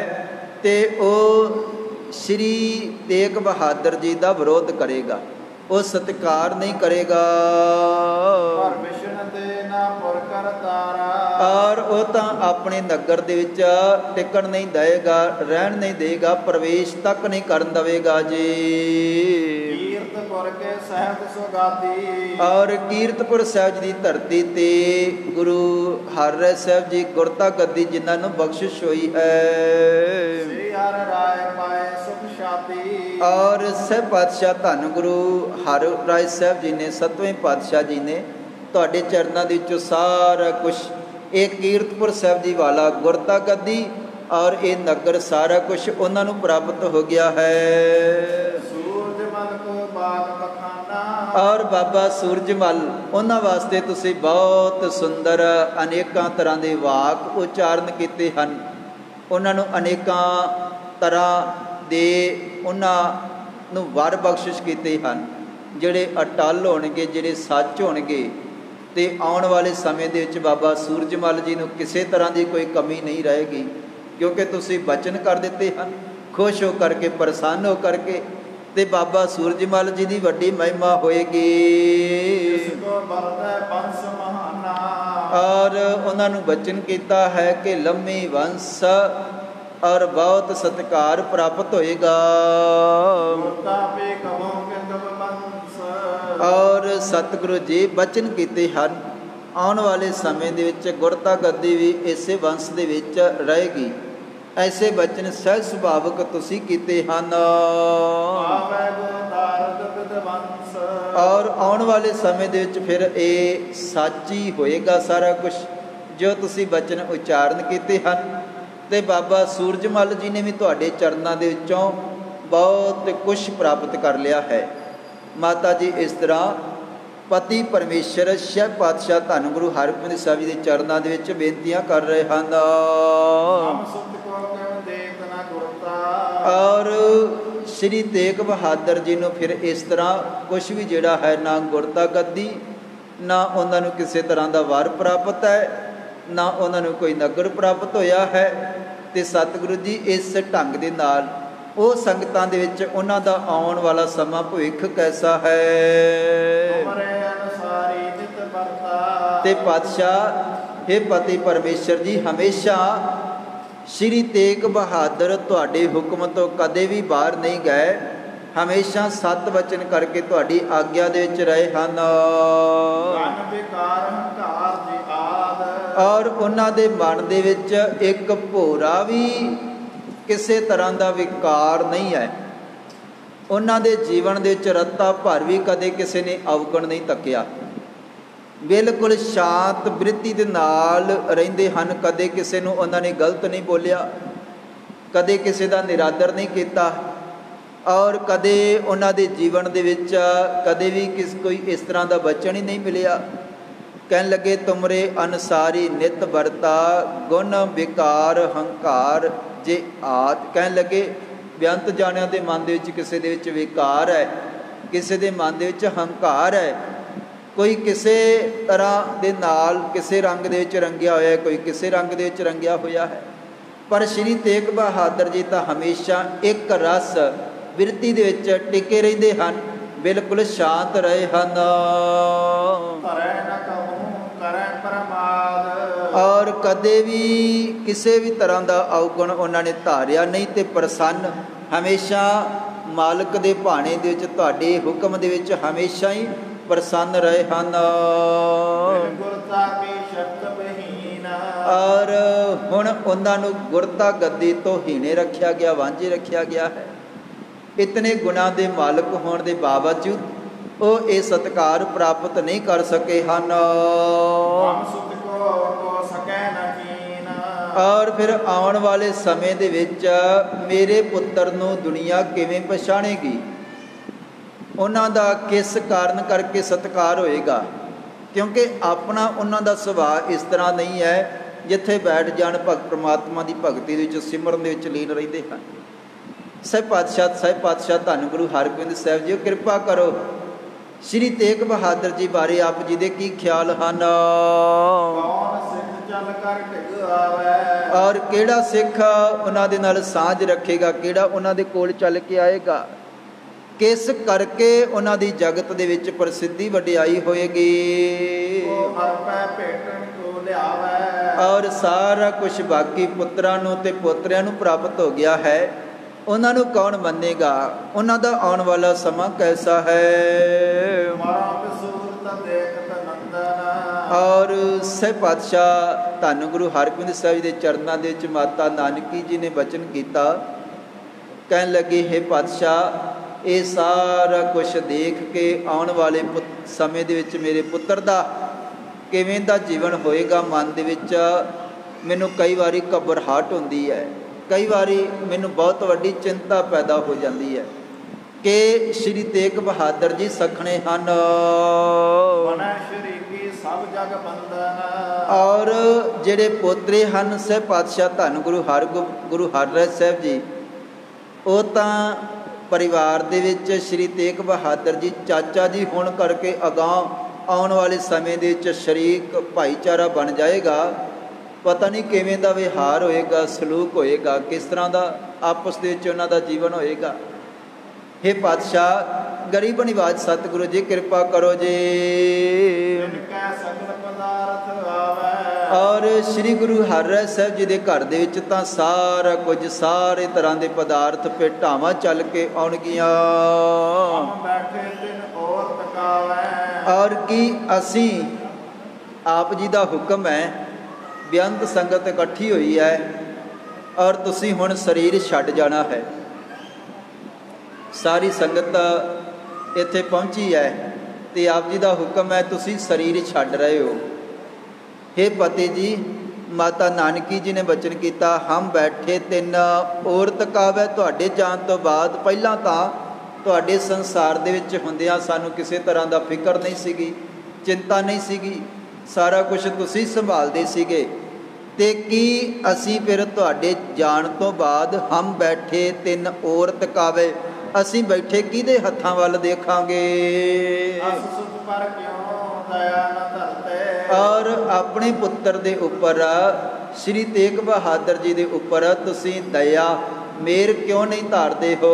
ਅਤੇ ਉਹ ਸ਼੍ਰੀ ਤੇਗ ਬਹਾਦਰ ਜੀ ਦਾ ਵਿਰੋਧ ਕਰੇਗਾ। ਉਹ ਸਤਿਕਾਰ ਨਹੀਂ ਕਰੇਗਾ। ਪਰ ਵਿਸ਼ਨ ਤੇ ਨਾ ਪੁਰ ਕਰ ਤਾਰਾ, ਔਰ ਉਹ ਤਾਂ ਆਪਣੇ ਨਗਰ ਦੇ ਵਿੱਚ ਟਿਕਣ ਨਹੀਂ ਦੇਗਾ, ਰਹਿਣ ਨਹੀਂ ਦੇਗਾ, ਪ੍ਰਵੇਸ਼ ਤੱਕ ਨਹੀਂ ਕਰਨ ਦੇਵੇਗਾ ਜੀ। ਕੀਰਤਪੁਰ ਕੇ ਸਹਿਤ ਸੁਗਾਤੀ, ਔਰ ਕੀਰਤਪੁਰ ਸਾਹਿਬ ਜੀ ਦੀ ਧਰਤੀ ਤੇ ਗੁਰੂ ਹਰਿ ਸਾਹਿਬ ਜੀ ਗੁਰਤਾ ਗੱਦੀ ਜਿਨ੍ਹਾਂ ਨੂੰ ਬਖਸ਼ਿਸ਼ ਹੋਈ ਹੈ। ਸ੍ਰੀ ਹਰਿ ਰਾਏ ਪਾਏ ਸੁਖ ਸ਼ਾਤੀ, ਔਰ ਸਹਿਬ ਪਾਤਸ਼ਾਹ ਧੰਨ ਗੁਰੂ ਹਰਿ ਰਾਏ ਸਾਹਿਬ ਜੀ ਨੇ, 7ਵੇਂ ਪਾਤਸ਼ਾਹ ਜੀ ਨੇ ਤੁਹਾਡੇ ਚਰਨਾਂ ਦੇ ਵਿੱਚੋਂ ਸਾਰਾ ਕੁਛ, ਇਹ ਕੀਰਤਪੁਰ ਸਾਹਿਬ ਜੀ ਵਾਲਾ ਗੁਰਤਾ ਗੱਦੀ ਔਰ ਇਹ ਨਗਰ ਸਾਰਾ ਕੁਛ ਉਹਨਾਂ ਨੂੰ ਪ੍ਰਾਪਤ ਹੋ ਗਿਆ ਹੈ। ਸੂਰਜਮਲ ਕੋ ਬਾਗ ਬਖਾਨਾ, ਔਰ ਬਾਬਾ ਸੂਰਜਮਲ ਉਹਨਾਂ ਵਾਸਤੇ ਤੁਸੀਂ ਬਹੁਤ ਸੁੰਦਰ ਅਨੇਕਾਂ ਤਰ੍ਹਾਂ ਦੇ ਵਾਕ ਉਚਾਰਨ ਕੀਤੇ ਹਨ। ਉਹਨਾਂ ਨੂੰ ਅਨੇਕਾਂ ਤਰ੍ਹਾਂ ਦੇ ਉਹਨਾਂ ਨੂੰ ਵਰ ਬਖਸ਼ਿਸ਼ ਕੀਤੇ ਹਨ, ਜਿਹੜੇ ਅਟਲ ਹੋਣਗੇ, ਜਿਹੜੇ ਸੱਚ ਹੋਣਗੇ। ਤੇ ਆਉਣ ਵਾਲੇ ਸਮੇਂ ਦੇ ਵਿੱਚ ਬਾਬਾ ਸੂਰਜਮਲ ਜੀ ਨੂੰ ਕਿਸੇ ਤਰ੍ਹਾਂ ਦੀ ਕੋਈ ਕਮੀ ਨਹੀਂ ਰਹੇਗੀ, ਕਿਉਂਕਿ ਤੁਸੀਂ ਬਚਨ ਕਰ ਦਿੱਤੇ ਹਨ ਖੁਸ਼ ਹੋ ਕਰਕੇ, ਪ੍ਰਸੰਨ ਹੋ ਕਰਕੇ। ਤੇ ਬਾਬਾ ਸੂਰਜਮਲ ਜੀ ਦੀ ਵੱਡੀ ਮਹਿਮਾ ਹੋਏਗੀ। ਜਿਸ ਕੋ ਬਰਤੈ ਬੰਸ ਮਹਾਨਾ, ਔਰ ਉਹਨਾਂ ਨੂੰ ਬਚਨ ਕੀਤਾ ਹੈ ਕਿ ਲੰਮੀ ਵੰਸ਼ ਔਰ ਬਹੁਤ ਸਤਿਕਾਰ ਪ੍ਰਾਪਤ ਹੋਏਗਾ। ਗੁਰਤਾ ਪੇ ਕਹੋ ਕਿੰਦਵ ਬੰਸ, ਔਰ ਸਤਿਗੁਰੂ ਜੀ ਬਚਨ ਕੀਤੇ ਹਨ ਆਉਣ ਵਾਲੇ ਸਮੇਂ ਦੇ ਵਿੱਚ ਗੁਰਤਾ ਗੱਦੀ ਵੀ ਇਸੇ ਵੰਸ਼ ਦੇ ਵਿੱਚ ਰਹੇਗੀ। ਐਸੇ ਬਚਨ ਸਹਿਜ ਸੁਭਾਵਕ ਤੁਸੀਂ ਕੀਤੇ ਹਨ। ਆਵੈ ਗੋਦਾਰਦ ਵਿਦਵੰਸ, ਔਰ ਆਉਣ ਵਾਲੇ ਸਮੇਂ ਦੇ ਵਿੱਚ ਫਿਰ ਇਹ ਸੱਚ ਹੀ ਹੋਏਗਾ ਸਾਰਾ ਕੁਝ ਜੋ ਤੁਸੀਂ ਬਚਨ ਉਚਾਰਨ ਕੀਤੇ ਹਨ। ਤੇ ਬਾਬਾ ਸੂਰਜਮਲ ਜੀ ਨੇ ਵੀ ਤੁਹਾਡੇ ਚਰਨਾਂ ਦੇ ਵਿੱਚੋਂ ਬਹੁਤ ਕੁਝ ਪ੍ਰਾਪਤ ਕਰ ਲਿਆ ਹੈ। ਮਾਤਾ ਜੀ ਇਸ ਤਰ੍ਹਾਂ ਪਤੀ ਪਰਮੇਸ਼ਰ ਸਹਿਬ ਪਾਤਸ਼ਾਹ ਧੰਨ ਗੁਰੂ ਹਰਿਗੋਬਿੰਦ ਸਾਹਿਬ ਜੀ ਦੇ ਚਰਨਾਂ ਦੇ ਵਿੱਚ ਬੇਨਤੀਆਂ ਕਰ ਰਹੇ ਹਨ। ਹਮ ਸੁਤ ਕੋ ਕਿਉ ਦੇਤ ਨਾ ਗੁਰਤਾ, ਔਰ ਸ੍ਰੀ ਤੇਗ ਬਹਾਦਰ ਜੀ ਨੂੰ ਫਿਰ ਇਸ ਤਰ੍ਹਾਂ ਕੁਛ ਵੀ ਜਿਹੜਾ ਹੈ, ਨਾ ਗੁਰਤਾ ਗੱਦੀ, ਨਾ ਉਹਨਾਂ ਨੂੰ ਕਿਸੇ ਤਰ੍ਹਾਂ ਦਾ ਵਰ ਪ੍ਰਾਪਤ ਹੈ, ਨਾ ਉਹਨਾਂ ਨੂੰ ਕੋਈ ਨਗਰ ਪ੍ਰਾਪਤ ਹੋਇਆ ਹੈ। ਤੇ ਸਤਿਗੁਰੂ ਜੀ ਇਸ ਢੰਗ ਦੇ ਨਾਲ ਉਹ ਸੰਗਤਾਂ ਦੇ ਵਿੱਚ ਉਹਨਾਂ ਦਾ ਆਉਣ ਵਾਲਾ ਸਮਾਂ ਭਵਿੱਖ ਕੈਸਾ ਹੈ। ਤੁਮਰੇ ਅਨੁਸਾਰੀ ਨਿਤ ਵਰਤਾ, ਤੇ ਪਾਤਸ਼ਾਹ हे ਪਤੀ ਪਰਮੇਸ਼ਰ ਜੀ ਹਮੇਸ਼ਾ ਸ਼੍ਰੀ ਤੇਗ ਬਹਾਦਰ ਤੁਹਾਡੇ ਹੁਕਮ ਤੋਂ ਕਦੇ ਵੀ ਬਾਹਰ ਨਹੀਂ ਗਏ, ਹਮੇਸ਼ਾ ਸਤ ਵਚਨ ਕਰਕੇ ਤੁਹਾਡੀ ਆਗਿਆ ਦੇ ਵਿੱਚ ਰਹੇ ਹਨ। ਗਨ ਵਿਕਾਰ ਹੰਕਾਰ ਦੀ ਆਦ, ਔਰ ਉਹਨਾਂ ਦੇ ਮਨ ਦੇ ਵਿੱਚ ਇੱਕ ਭੋਰਾ ਵੀ ਕਿਸੇ ਤਰ੍ਹਾਂ ਦਾ ਵਿਕਾਰ ਨਹੀਂ ਹੈ। ਉਹਨਾਂ ਦੇ ਜੀਵਨ ਦੇ ਵਿੱਚ ਰੱਤਾ ਭਰ ਵੀ ਕਦੇ ਕਿਸੇ ਨੇ ਅਵਗਣ ਨਹੀਂ ਤੱਕਿਆ। ਬਿਲਕੁਲ ਸ਼ਾਂਤ ਬ੍ਰਿਤੀ ਦੇ ਨਾਲ ਰਹਿੰਦੇ ਹਨ। ਕਦੇ ਕਿਸੇ ਨੂੰ ਉਹਨਾਂ ਨੇ ਗਲਤ ਨਹੀਂ ਬੋਲਿਆ, ਕਦੇ ਕਿਸੇ ਦਾ ਨਿਰਾਦਰ ਨਹੀਂ ਕੀਤਾ, ਔਰ ਕਦੇ ਉਹਨਾਂ ਦੇ ਜੀਵਨ ਦੇ ਵਿੱਚ ਕਦੇ ਵੀ ਕੋਈ ਇਸ ਤਰ੍ਹਾਂ ਦਾ ਬਚਨ ਹੀ ਨਹੀਂ ਮਿਲਿਆ। ਕਹਿਣ ਲੱਗੇ ਤੁਮਰੇ ਅਨਸਾਰੀ ਨਿਤ ਵਰਤਾ, ਗੁਣ ਵਿਕਾਰ ਹੰਕਾਰ ਜੇ ਆਦ। ਕਹਿਣ ਲੱਗੇ ਬੇਅੰਤ ਜਾਣਿਆਂ ਦੇ ਮਨ ਦੇ ਵਿੱਚ ਕਿਸੇ ਦੇ ਵਿੱਚ ਵਿਕਾਰ ਹੈ, ਕਿਸੇ ਦੇ ਮਨ ਦੇ ਵਿੱਚ ਹੰਕਾਰ ਹੈ, ਕੋਈ ਕਿਸੇ ਤਰ੍ਹਾਂ ਦੇ ਨਾਲ ਕਿਸੇ ਰੰਗ ਦੇ ਵਿੱਚ ਰੰਗਿਆ ਹੋਇਆ ਹੈ, ਕੋਈ ਕਿਸੇ ਰੰਗ ਦੇ ਵਿੱਚ ਰੰਗਿਆ ਹੋਇਆ ਹੈ। ਪਰ ਸ਼੍ਰੀ ਤੇਗ ਬਹਾਦਰ ਜੀ ਤਾਂ ਹਮੇਸ਼ਾ ਇੱਕ ਰਸ ਬਿਰਤੀ ਦੇ ਵਿੱਚ ਟਿਕੇ ਰਹਿੰਦੇ ਹਨ, ਬਿਲਕੁਲ ਸ਼ਾਂਤ ਰਹੇ ਹਨ। ਧਰੈ ਨ ਕਹੂੰ ਕਰੈ ਪ੍ਰਮਾਦ, ਔਰ ਕਦੇ ਵੀ ਕਿਸੇ ਵੀ ਤਰ੍ਹਾਂ ਦਾ ਅਵਗੁਣ ਉਹਨਾਂ ਨੇ ਧਾਰਿਆ ਨਹੀਂ ਤੇ ਪ੍ਰਸੰਨ ਹਮੇਸ਼ਾ ਮਾਲਕ ਦੇ ਭਾਣੇ ਦੇ ਵਿੱਚ, ਤੁਹਾਡੇ ਹੁਕਮ ਦੇ ਵਿੱਚ ਹਮੇਸ਼ਾ ਹੀ ਪ੍ਰਸੰਨ ਰਹੇ ਹਨ। ਗੁਰਤਾ ਕੀ ਸ਼ਬਦ ਬਹੀਨ, ਔਰ ਹੁਣ ਉਹਨਾਂ ਨੂੰ ਗੁਰਤਾ ਗੱਦੀ ਤੋਂ ਹੀਣੇ ਰੱਖਿਆ ਗਿਆ, ਵਾਂਝੇ ਰੱਖਿਆ ਗਿਆ ਹੈ। ਇਤਨੇ ਗੁਣਾਂ ਦੇ ਮਾਲਕ ਹੋਣ ਦੇ ਬਾਵਜੂਦ ਉਹ ਇਹ ਸਤਿਕਾਰ ਪ੍ਰਾਪਤ ਨਹੀਂ ਕਰ ਸਕੇ ਹਨ। ਹਮ ਸੁਤ ਕੋ ਸਕੈ ਨ ਕੀਨ, ਔਰ ਫਿਰ ਆਉਣ ਵਾਲੇ ਸਮੇਂ ਦੇ ਵਿੱਚ ਮੇਰੇ ਪੁੱਤਰ ਨੂੰ ਦੁਨੀਆ ਕਿਵੇਂ ਪਛਾਣੇਗੀ, ਉਹਨਾਂ ਦਾ ਕਿਸ ਕਾਰਨ ਕਰਕੇ ਸਤਿਕਾਰ ਹੋਏਗਾ। ਕਿਉਂਕਿ ਆਪਣਾ ਉਹਨਾਂ ਦਾ ਸੁਭਾਅ ਇਸ ਤਰ੍ਹਾਂ ਨਹੀਂ ਹੈ ਜਿੱਥੇ ਬੈਠ ਜਾਣ ਭਗਤ ਪ੍ਰਮਾਤਮਾ ਦੀ ਭਗਤੀ ਦੇ ਵਿੱਚ, ਸਿਮਰਨ ਦੇ ਵਿੱਚ ਲੀਨ ਰਹਿੰਦੇ ਹਨ। ਸਾਹਿਬ ਪਾਤਸ਼ਾਹ ਧੰਨ ਗੁਰੂ ਹਰਿਗੋਬਿੰਦ ਸਾਹਿਬ ਜੀ ਕਿਰਪਾ ਕਰੋ। ਸ਼੍ਰੀ ਤੇਗ ਬਹਾਦਰ ਜੀ ਬਾਰੇ ਆਪ ਜੀ ਦੇ ਕੀ ਖਿਆਲ ਹਨ? ਕੌਣ ਸਿੱਖ ਚੱਲ ਕਰ ਢਿਗ ਆਵੈ, ਔਰ ਕਿਹੜਾ ਸਿੱਖ ਉਹਨਾਂ ਦੇ ਨਾਲ ਸਾਂਝ ਰੱਖੇਗਾ, ਕਿਹੜਾ ਉਹਨਾਂ ਦੇ ਕੋਲ ਚੱਲ ਕੇ ਆਏਗਾ, ਕਿਸ ਕਰਕੇ ਉਹਨਾਂ ਦੀ ਜਗਤ ਦੇ ਵਿੱਚ ਪ੍ਰਸਿੱਧੀ ਵਡਿਆਈ ਹੋਏਗੀ। ਉਹ ਹਰ ਪੈ ਭੇਟਣ ਕੋ ਲਿਆਵੈ। ਔਰ ਸਾਰਾ ਕੁਝ ਬਾਕੀ ਪੁੱਤਰਾਂ ਨੂੰ ਤੇ ਪੋਤਰਿਆਂ ਨੂੰ ਪ੍ਰਾਪਤ ਹੋ ਗਿਆ ਹੈ, ਉਹਨਾਂ ਨੂੰ ਕੌਣ ਮੰਨੇਗਾ। ਉਹਨਾਂ ਦਾ ਆਉਣ ਵਾਲਾ ਸਮਾਂ ਕੈਸਾ ਹੈ। ਔਰ ਸਹਿ ਪਾਤਸ਼ਾਹ ਧੰਨ ਗੁਰੂ ਹਰਗੋਬਿੰਦ ਸਾਹਿਬ ਦੇ ਚਰਨਾਂ ਦੇ ਵਿੱਚ ਮਾਤਾ ਨਾਨਕੀ ਜੀ ਨੇ ਬਚਨ ਕੀਤਾ, ਕਹਿਣ ਲੱਗੇ ਹੈ ਪਾਤਸ਼ਾਹ ਇਹ ਸਾਰਾ ਕੁਝ ਦੇਖ ਕੇ ਆਉਣ ਵਾਲੇ ਸਮੇਂ ਦੇ ਵਿੱਚ ਮੇਰੇ ਪੁੱਤਰ ਦਾ ਕਿਵੇਂ ਦਾ ਜੀਵਨ ਹੋਏਗਾ। ਮਨ ਦੇ ਵਿੱਚ ਮੈਨੂੰ ਕਈ ਵਾਰੀ ਘਬਰਾਹਟ ਹੁੰਦੀ ਹੈ, ਕਈ ਵਾਰੀ ਮੈਨੂੰ ਬਹੁਤ ਵੱਡੀ ਚਿੰਤਾ ਪੈਦਾ ਹੋ ਜਾਂਦੀ ਹੈ ਕਿ ਸ਼੍ਰੀ ਤੇਗ ਬਹਾਦਰ ਜੀ ਸਖਣੇ ਹਨ ਸਭ ਜਗ ਬੰਧਨ। ਔਰ ਜਿਹੜੇ ਪੋਤਰੇ ਹਨ ਸਹਿ ਪਾਤਸ਼ਾਹ ਧੰਨ ਗੁਰੂ ਹਰਿਰਾਏ ਸਾਹਿਬ ਜੀ, ਉਹ ਤਾਂ ਪਰਿਵਾਰ ਦੇ ਵਿੱਚ ਸ਼੍ਰੀ ਤੇਗ ਬਹਾਦਰ ਜੀ ਚਾਚਾ ਜੀ ਹੋਣ ਕਰਕੇ ਅਗਾਂਹ ਆਉਣ ਵਾਲੇ ਸਮੇਂ ਦੇ ਵਿੱਚ ਸ਼ਰੀਕ ਭਾਈਚਾਰਾ ਬਣ ਜਾਏਗਾ। ਪਤਾ ਨਹੀਂ ਕਿਵੇਂ ਦਾ ਵਿਹਾਰ ਹੋਏਗਾ, ਸਲੂਕ ਹੋਏਗਾ, ਕਿਸ ਤਰ੍ਹਾਂ ਦਾ ਆਪਸ ਦੇ ਵਿੱਚ ਉਹਨਾਂ ਦਾ ਜੀਵਨ ਹੋਏਗਾ। हे ਪਾਤਸ਼ਾਹ ਗਰੀਬ ਨਿਵਾਜ ਸਤਿਗੁਰੂ ਜੀ ਕਿਰਪਾ ਕਰੋ ਜੀ। ਔਰ ਸ਼੍ਰੀ ਗੁਰੂ ਹਰਿਰਾਏ ਸਾਹਿਬ ਜੀ ਦੇ ਘਰ ਦੇ ਵਿੱਚ ਤਾਂ ਸਾਰਾ ਕੁਝ, ਸਾਰੇ ਤਰ੍ਹਾਂ ਦੇ ਪਦਾਰਥ ਭੇਟਾਵਾਂ ਚੱਲ ਕੇ ਆਉਣਗੀਆਂ। ਔਰ ਕੀ ਅਸੀਂ ਆਪ ਜੀ ਦਾ ਹੁਕਮ ਹੈ, ਬੇਅੰਤ ਸੰਗਤ ਇਕੱਠੀ ਹੋਈ ਹੈ ਔਰ ਤੁਸੀਂ ਹੁਣ ਸਰੀਰ ਛੱਡ ਜਾਣਾ ਹੈ। ਸਾਰੀ ਸੰਗਤ ਇੱਥੇ ਪਹੁੰਚੀ ਹੈ ਤੇ ਆਪ ਜੀ ਦਾ ਹੁਕਮ ਹੈ ਤੁਸੀਂ ਸਰੀਰ ਛੱਡ ਰਹੇ ਹੋ। हे ਪਤੀ ਜੀ, ਮਾਤਾ ਨਾਨਕੀ ਜੀ ਨੇ ਬਚਨ ਕੀਤਾ, ਹਮ ਬੈਠੇ ਤਿੰਨ ਔਰਤ ਕਾਵੈ। ਤੁਹਾਡੇ ਜਾਣ ਤੋਂ ਬਾਅਦ ਪਹਿਲਾਂ ਤਾਂ ਤੁਹਾਡੇ ਸੰਸਾਰ ਦੇ ਵਿੱਚ ਹੁੰਦਿਆਂ ਸਾਨੂੰ ਕਿਸੇ ਤਰ੍ਹਾਂ ਦਾ ਫਿਕਰ ਨਹੀਂ ਸੀਗੀ, ਚਿੰਤਾ ਨਹੀਂ ਸੀਗੀ, ਸਾਰਾ ਕੁਝ ਤੁਸੀਂ ਸੰਭਾਲਦੇ ਸੀਗੇ। ਤੇ ਕੀ ਅਸੀਂ ਫਿਰ ਤੁਹਾਡੇ ਜਾਣ ਤੋਂ ਬਾਅਦ ਹਮ ਬੈਠੇ ਤਿੰਨ ਔਰਤ ਕਾਵੇ, ਅਸੀਂ ਬੈਠੇ ਕਿਹਦੇ ਹੱਥਾਂ ਵੱਲ ਦੇਖਾਂਗੇ। ਔਰ ਆਪਣੇ ਪੁੱਤਰ ਦੇ ਉੱਪਰ ਸ਼੍ਰੀ ਤੇਗ ਬਹਾਦਰ ਜੀ ਦੇ ਉੱਪਰ ਤੁਸੀਂ ਦਇਆ ਮੇਰ ਕਿਉਂ ਨਹੀਂ ਧਾਰਦੇ ਹੋ।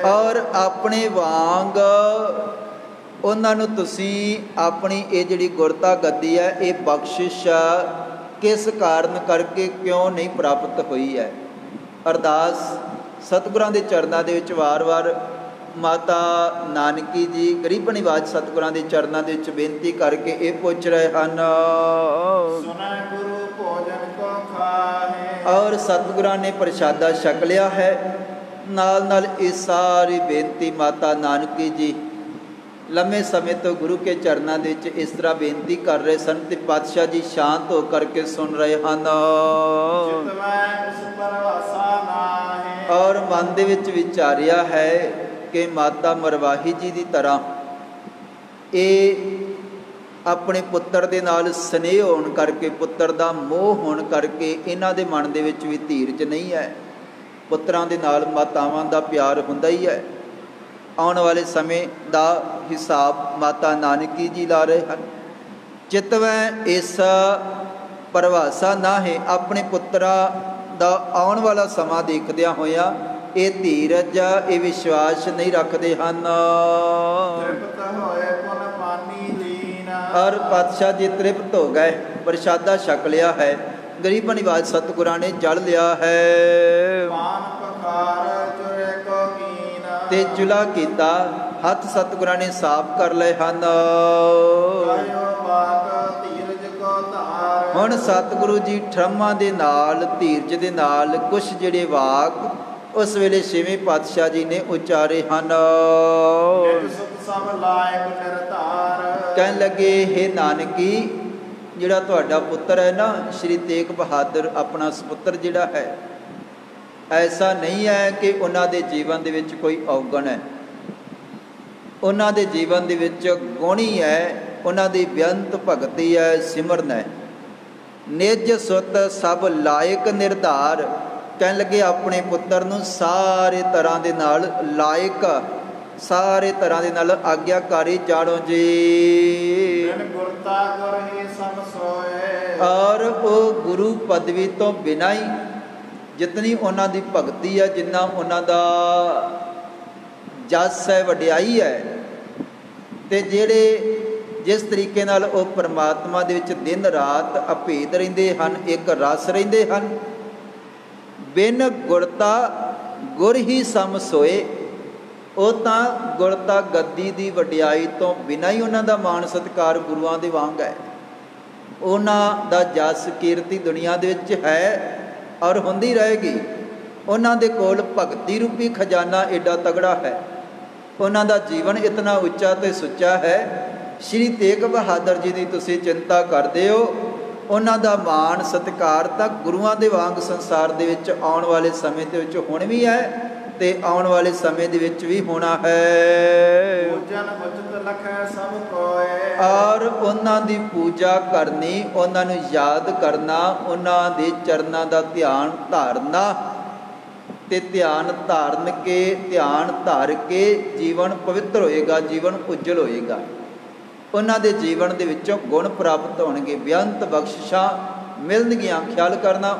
ਔਰ ਆਪਣੇ ਵਾਂਗ ਉਹਨਾਂ ਨੂੰ ਤੁਸੀਂ ਆਪਣੀ ਇਹ ਜਿਹੜੀ ਗੁਰਤਾ ਗੱਦੀ ਹੈ, ਇਹ ਬਖਸ਼ਿਸ਼ ਕਿਸ ਕਾਰਨ ਕਰਕੇ ਕਿਉਂ ਨਹੀਂ ਪ੍ਰਾਪਤ ਹੋਈ ਹੈ। ਅਰਦਾਸ ਸਤਿਗੁਰਾਂ ਦੇ ਚਰਨਾਂ ਦੇ ਵਿੱਚ ਵਾਰ-ਵਾਰ ਮਾਤਾ ਨਾਨਕੀ ਜੀ ਗਰੀਬ ਨਿਵਾਜ ਸਤਿਗੁਰਾਂ ਦੇ ਚਰਨਾਂ ਦੇ ਵਿੱਚ ਬੇਨਤੀ ਕਰਕੇ ਇਹ ਪੁੱਛ ਰਹੇ ਹਨ। ਔਰ ਸਤਿਗੁਰਾਂ ਨੇ ਪ੍ਰਸ਼ਾਦਾ ਛਕ ਲਿਆ ਹੈ। ਨਾਲ ਨਾਲ ਇਹ ਸਾਰੀ ਬੇਨਤੀ ਮਾਤਾ ਨਾਨਕੀ ਜੀ ਲੰਮੇ ਸਮੇਂ ਤੋਂ ਗੁਰੂ ਕੇ ਚਰਨਾਂ ਦੇ ਵਿੱਚ ਇਸ ਤਰ੍ਹਾਂ ਬੇਨਤੀ ਕਰ ਰਹੇ ਸਨ ਤੇ ਪਾਤਸ਼ਾਹ ਜੀ ਸ਼ਾਂਤ ਹੋ ਕਰਕੇ ਸੁਣ ਰਹੇ ਹਨ। ਔਰ ਮਨ ਦੇ ਵਿੱਚ ਵਿਚਾਰਿਆ ਹੈ ਕਿ ਮਾਤਾ ਮਰਵਾਹੀ ਜੀ ਦੀ ਤਰ੍ਹਾਂ ਇਹ ਆਪਣੇ ਪੁੱਤਰ ਦੇ ਨਾਲ ਸਨੇਹ ਹੋਣ ਕਰਕੇ, ਪੁੱਤਰ ਦਾ ਮੋਹ ਹੋਣ ਕਰਕੇ ਇਹਨਾਂ ਦੇ ਮਨ ਦੇ ਵਿੱਚ ਵੀ ਧੀਰਜ ਨਹੀਂ ਹੈ। ਪੁੱਤਰਾਂ ਦੇ ਨਾਲ ਮਾਤਾਵਾਂ ਦਾ ਪਿਆਰ ਹੁੰਦਾ ਹੀ ਹੈ। ਆਉਣ ਵਾਲੇ ਸਮੇਂ ਦਾ ਹਿਸਾਬ ਮਾਤਾ ਨਾਨਕੀ ਜੀ ਲਾ ਰਹੇ ਹਨ। ਚਿਤਵੈ ਇਸ ਪਰਵਾਸਾ ਨਾ ਹੈ, ਆਪਣੇ ਪੁੱਤਰਾਂ ਦਾ ਆਉਣ ਵਾਲਾ ਸਮਾਂ ਦੇਖਦਿਆਂ ਹੋਇਆਂ ਇਹ ਧੀਰਜ, ਇਹ ਵਿਸ਼ਵਾਸ ਨਹੀਂ ਰੱਖਦੇ ਹਨ। ਔਰ ਪਾਤਸ਼ਾਹ ਜੀ ਤ੍ਰਿਪਤ ਹੋ ਗਏ, ਪ੍ਰਸ਼ਾਦਾ ਛਕ ਲਿਆ ਹੈ, ਗਰੀਬ ਨਿਵਾਜ ਸਤਿਗੁਰਾਂ ਨੇ ਜਲ ਲਿਆ ਹੈ ਤੇ ਚੁੱਲ੍ਹਾ ਕੀਤਾ, ਹੱਥ ਸਤਿਗੁਰਾਂ ਨੇ ਸਾਫ਼ ਕਰ ਲਏ ਹਨ। ਹੁਣ ਸਤਿਗੁਰੂ ਜੀ ਠਰਮਾਂ ਦੇ ਨਾਲ, ਧੀਰਜ ਦੇ ਨਾਲ ਕੁਛ ਜਿਹੜੇ ਵਾਕ ਉਸ ਵੇਲੇ ਛੇਵੇਂ ਪਾਤਸ਼ਾਹ ਜੀ ਨੇ ਉਚਾਰੇ ਹਨ। ਕਹਿਣ ਲੱਗੇ, हे ਨਾਨਕੀ, ਜਿਹੜਾ ਤੁਹਾਡਾ ਪੁੱਤਰ ਹੈ ਨਾ ਸ਼੍ਰੀ ਤੇਗ ਬਹਾਦਰ, ਆਪਣਾ ਸੁਪੁੱਤਰ ਜਿਹੜਾ ਹੈ, ਐਸਾ ਨਹੀਂ ਹੈ ਕਿ ਉਹਨਾਂ ਦੇ ਜੀਵਨ ਦੇ ਵਿੱਚ ਕੋਈ ਔਗਣ ਹੈ। ਉਹਨਾਂ ਦੇ ਜੀਵਨ ਦੇ ਵਿੱਚ ਗੁਣੀ ਹੈ, ਉਹਨਾਂ ਦੀ ਬੇਅੰਤ ਭਗਤੀ ਹੈ, ਸਿਮਰਨ ਹੈ। ਨਿਜ ਸੁਤ ਸਭ ਲਾਇਕ ਨਿਰਧਾਰ। ਕਹਿਣ ਲੱਗੇ ਆਪਣੇ ਪੁੱਤਰ ਨੂੰ ਸਾਰੇ ਤਰ੍ਹਾਂ ਦੇ ਨਾਲ ਲਾਇਕ, ਸਾਰੇ ਤਰ੍ਹਾਂ ਦੇ ਨਾਲ ਆਗਿਆਕਾਰੀ ਜਾਣੋ ਜੀ। ਔਰ ਉਹ ਗੁਰੂ ਪਦਵੀ ਤੋਂ ਬਿਨਾਂ ਹੀ ਜਿਤਨੀ ਉਹਨਾਂ ਦੀ ਭਗਤੀ ਹੈ, ਜਿੰਨਾ ਉਹਨਾਂ ਦਾ ਜਸ ਹੈ, ਵਡਿਆਈ ਹੈ, ਅਤੇ ਜਿਹੜੇ ਜਿਸ ਤਰੀਕੇ ਨਾਲ ਉਹ ਪਰਮਾਤਮਾ ਦੇ ਵਿੱਚ ਦਿਨ ਰਾਤ ਅਭੇਦ ਰਹਿੰਦੇ ਹਨ, ਇੱਕ ਰਸ ਰਹਿੰਦੇ ਹਨ। ਬਿਨ ਗੁਰਤਾ ਗੁਰ ਹੀ ਸਮ ਸੋਏ, ਉਹ ਤਾਂ ਗੁਰਤਾ ਗੱਦੀ ਦੀ ਵਡਿਆਈ ਤੋਂ ਬਿਨਾਂ ਹੀ ਉਹਨਾਂ ਦਾ ਮਾਣ ਸਤਿਕਾਰ ਗੁਰੂਆਂ ਦੇ ਵਾਂਗ ਹੈ। ਉਹਨਾਂ ਦਾ ਜਸ ਕੀਰਤੀ ਦੁਨੀਆ ਦੇ ਵਿੱਚ ਹੈ ਔਰ ਹੁੰਦੀ ਰਹੇਗੀ। ਉਹਨਾਂ ਦੇ ਕੋਲ ਭਗਤੀ ਰੂਪੀ ਖਜ਼ਾਨਾ ਏਡਾ ਤਗੜਾ ਹੈ, ਉਹਨਾਂ ਦਾ ਜੀਵਨ ਇਤਨਾ ਉੱਚਾ ਅਤੇ ਸੁੱਚਾ ਹੈ। ਸ਼੍ਰੀ ਤੇਗ ਬਹਾਦਰ ਜੀ ਦੀ ਤੁਸੀਂ ਚਿੰਤਾ ਕਰਦੇ ਹੋ, ਉਹਨਾਂ ਦਾ ਮਾਣ ਸਤਿਕਾਰ ਤਾਂ ਗੁਰੂਆਂ ਦੇ ਵਾਂਗ ਸੰਸਾਰ ਦੇ ਵਿੱਚ ਆਉਣ ਵਾਲੇ ਸਮੇਂ ਦੇ ਵਿੱਚ ਹੁਣ ਵੀ ਹੈ ਅਤੇ ਆਉਣ ਵਾਲੇ ਸਮੇਂ ਦੇ ਵਿੱਚ ਵੀ ਹੋਣਾ ਹੈ। ਔਰ ਉਹਨਾਂ ਦੀ ਪੂਜਾ ਕਰਨੀ, ਉਹਨਾਂ ਨੂੰ ਯਾਦ ਕਰਨਾ, ਉਹਨਾਂ ਦੇ ਚਰਨਾਂ ਦਾ ਧਿਆਨ ਧਾਰਨਾ, ਅਤੇ ਧਿਆਨ ਧਾਰ ਕੇ ਜੀਵਨ ਪਵਿੱਤਰ ਹੋਏਗਾ, ਜੀਵਨ ਉਜਲ ਹੋਏਗਾ। ਉਹਨਾਂ ਦੇ ਜੀਵਨ ਦੇ ਵਿੱਚੋਂ ਗੁਣ ਪ੍ਰਾਪਤ ਹੋਣਗੇ, ਬੇਅੰਤ ਬਖਸ਼ਿਸ਼ਾਂ ਮਿਲਣਗੀਆਂ। ਖਿਆਲ ਕਰਨਾ,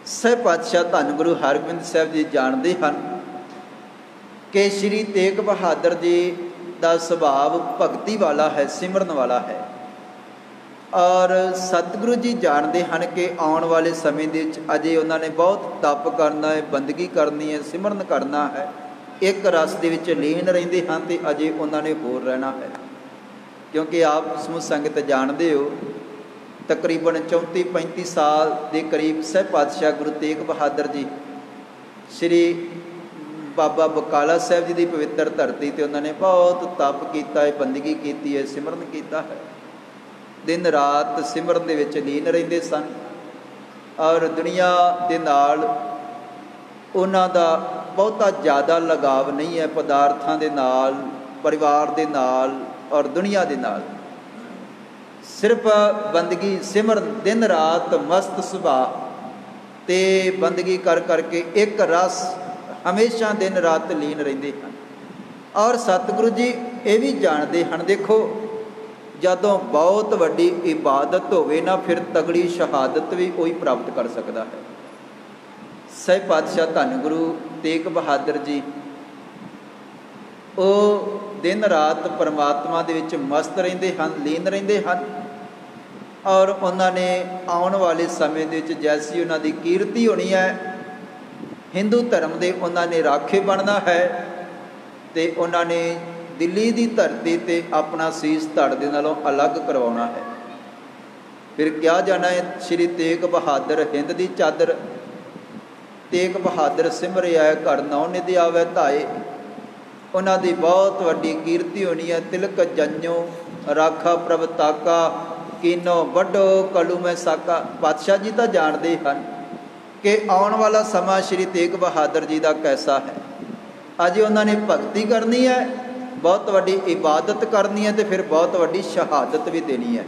ਸਹਿ ਪਾਤਸ਼ਾਹ ਧੰਨ ਗੁਰੂ ਹਰਗੋਬਿੰਦ ਸਾਹਿਬ ਜੀ ਜਾਣਦੇ ਹਨ ਕਿ ਸ਼੍ਰੀ ਤੇਗ ਬਹਾਦਰ ਜੀ ਦਾ ਸੁਭਾਵ ਭਗਤੀ ਵਾਲਾ ਹੈ, ਸਿਮਰਨ ਵਾਲਾ ਹੈ। ਔਰ ਸਤਿਗੁਰੂ ਜੀ ਜਾਣਦੇ ਹਨ ਕਿ ਆਉਣ ਵਾਲੇ ਸਮੇਂ ਦੇ ਵਿੱਚ ਅਜੇ ਉਹਨਾਂ ਨੇ ਬਹੁਤ ਤਪ ਕਰਨਾ ਹੈ, ਬੰਦਗੀ ਕਰਨੀ ਹੈ, ਸਿਮਰਨ ਕਰਨਾ ਹੈ। ਇੱਕ ਰਸ ਦੇ ਵਿੱਚ ਲੀਨ ਰਹਿੰਦੇ ਹਨ ਅਤੇ ਅਜੇ ਉਹਨਾਂ ਨੇ ਹੋਰ ਰਹਿਣਾ ਹੈ। ਕਿਉਂਕਿ ਆਪ ਸਮੂਹ ਸੰਗਤ ਜਾਣਦੇ ਹੋ, ਤਕਰੀਬਨ 34-35 ਸਾਲ ਦੇ ਕਰੀਬ ਸਹਿ ਪਾਤਸ਼ਾਹ ਗੁਰੂ ਤੇਗ ਬਹਾਦਰ ਜੀ ਸ਼੍ਰੀ ਬਾਬਾ ਬਕਾਲਾ ਸਾਹਿਬ ਜੀ ਦੀ ਪਵਿੱਤਰ ਧਰਤੀ 'ਤੇ ਉਹਨਾਂ ਨੇ ਬਹੁਤ ਤਪ ਕੀਤਾ ਹੈ, ਬੰਦਗੀ ਕੀਤੀ ਹੈ, ਸਿਮਰਨ ਕੀਤਾ ਹੈ। ਦਿਨ ਰਾਤ ਸਿਮਰਨ ਦੇ ਵਿੱਚ ਲੀਨ ਰਹਿੰਦੇ ਸਨ। ਔਰ ਦੁਨੀਆ ਦੇ ਨਾਲ ਉਹਨਾਂ ਦਾ ਬਹੁਤਾ ਜ਼ਿਆਦਾ ਲਗਾਵ ਨਹੀਂ ਹੈ, ਪਦਾਰਥਾਂ ਦੇ ਨਾਲ, ਪਰਿਵਾਰ ਦੇ ਨਾਲ ਔਰ ਦੁਨੀਆ ਦੇ ਨਾਲ। ਸਿਰਫ ਬੰਦਗੀ ਸਿਮਰਨ, ਦਿਨ ਰਾਤ ਮਸਤ ਸੁਭਾਅ ਅਤੇ ਬੰਦਗੀ ਕਰ ਕਰਕੇ ਇੱਕ ਰਸ ਹਮੇਸ਼ਾ ਦਿਨ ਰਾਤ ਲੀਨ ਰਹਿੰਦੇ ਹਨ। ਔਰ ਸਤਿਗੁਰੂ ਜੀ ਇਹ ਵੀ ਜਾਣਦੇ ਹਨ, ਦੇਖੋ ਜਦੋਂ ਬਹੁਤ ਵੱਡੀ ਇਬਾਦਤ ਹੋਵੇ ਨਾ, ਫਿਰ ਤਗੜੀ ਸ਼ਹਾਦਤ ਵੀ ਉਹੀ ਪ੍ਰਾਪਤ ਕਰ ਸਕਦਾ ਹੈ। ਸਹਿ ਪਾਤਸ਼ਾਹ ਧੰਨ ਗੁਰੂ ਤੇਗ ਬਹਾਦਰ ਜੀ ਉਹ ਦਿਨ ਰਾਤ ਪਰਮਾਤਮਾ ਦੇ ਵਿੱਚ ਮਸਤ ਰਹਿੰਦੇ ਹਨ, ਲੀਨ ਰਹਿੰਦੇ ਹਨ। ਔਰ ਉਹਨਾਂ ਨੇ ਆਉਣ ਵਾਲੇ ਸਮੇਂ ਦੇ ਵਿੱਚ ਜੈਸੀ ਉਹਨਾਂ ਦੀ ਕੀਰਤੀ ਹੋਣੀ ਹੈ, ਹਿੰਦੂ ਧਰਮ ਦੇ ਉਹਨਾਂ ਨੇ ਰਾਖੇ ਬਣਨਾ ਹੈ ਅਤੇ ਉਹਨਾਂ ਨੇ ਦਿੱਲੀ ਦੀ ਧਰਤੀ 'ਤੇ ਆਪਣਾ ਸੀਸ ਧੜ ਦੇ ਨਾਲੋਂ ਅਲੱਗ ਕਰਵਾਉਣਾ ਹੈ। ਫਿਰ ਕਿਹਾ ਜਾਣਾ ਹੈ, ਸ਼੍ਰੀ ਤੇਗ ਬਹਾਦਰ ਹਿੰਦ ਦੀ ਚਾਦਰ, ਤੇਗ ਬਹਾਦਰ ਸਿਮਰਿਆ ਘਰ ਨੌ ਨਿਧਿ ਆਵੈ ਧਾਏ। ਉਹਨਾਂ ਦੀ ਬਹੁਤ ਵੱਡੀ ਕੀਰਤੀ ਹੋਣੀ ਹੈ। ਤਿਲਕ ਜੰਨੋ ਰਾਖਾ ਪ੍ਰਭ ਤਾਕਾ, ਕੀਨੋ ਵੱਡੋ ਕਲੂ ਮੈਂ ਸਾਕਾ। ਪਾਤਸ਼ਾਹ ਜੀ ਤਾਂ ਜਾਣਦੇ ਹਨ ਕਿ ਆਉਣ ਵਾਲਾ ਸਮਾਂ ਸ਼੍ਰੀ ਤੇਗ ਬਹਾਦਰ ਜੀ ਦਾ ਕੈਸਾ ਹੈ। ਅਜੇ ਉਹਨਾਂ ਨੇ ਭਗਤੀ ਕਰਨੀ ਹੈ, ਬਹੁਤ ਵੱਡੀ ਇਬਾਦਤ ਕਰਨੀ ਹੈ ਅਤੇ ਫਿਰ ਬਹੁਤ ਵੱਡੀ ਸ਼ਹਾਦਤ ਵੀ ਦੇਣੀ ਹੈ।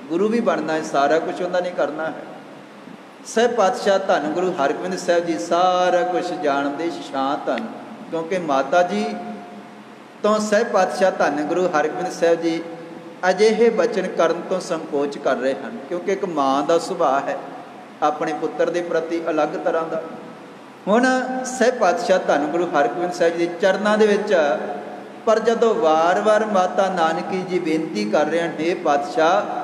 ਗੁਰੂ ਵੀ ਬਣਨਾ ਹੈ, ਸਾਰਾ ਕੁਛ ਉਹਨਾਂ ਨੇ ਕਰਨਾ ਹੈ। ਸਹਿ ਪਾਤਸ਼ਾਹ ਧੰਨ ਗੁਰੂ ਹਰਗੋਬਿੰਦ ਸਾਹਿਬ ਜੀ ਸਾਰਾ ਕੁਛ ਜਾਣਦੇ, ਸ਼ਾਂਤ ਹਨ। ਕਿਉਂਕਿ ਮਾਤਾ ਜੀ ਤੋਂ ਸਹਿ ਪਾਤਸ਼ਾਹ ਧੰਨ ਗੁਰੂ ਹਰਗੋਬਿੰਦ ਸਾਹਿਬ ਜੀ ਅਜਿਹੇ ਬਚਨ ਕਰਨ ਤੋਂ ਸੰਕੋਚ ਕਰ ਰਹੇ ਹਨ, ਕਿਉਂਕਿ ਇੱਕ ਮਾਂ ਦਾ ਸੁਭਾਅ ਹੈ ਆਪਣੇ ਪੁੱਤਰ ਦੇ ਪ੍ਰਤੀ ਅਲੱਗ ਤਰ੍ਹਾਂ ਦਾ। ਹੁਣ ਸਹਿ ਪਾਤਸ਼ਾਹ ਧੰਨ ਗੁਰੂ ਹਰਗੋਬਿੰਦ ਸਾਹਿਬ ਜੀ ਦੇ ਚਰਨਾਂ ਦੇ ਵਿੱਚ, ਪਰ ਜਦੋਂ ਵਾਰ-ਵਾਰ ਮਾਤਾ ਨਾਨਕੀ ਜੀ ਬੇਨਤੀ ਕਰ ਰਹੇ ਹਨ, ਹੇ ਪਾਤਸ਼ਾਹ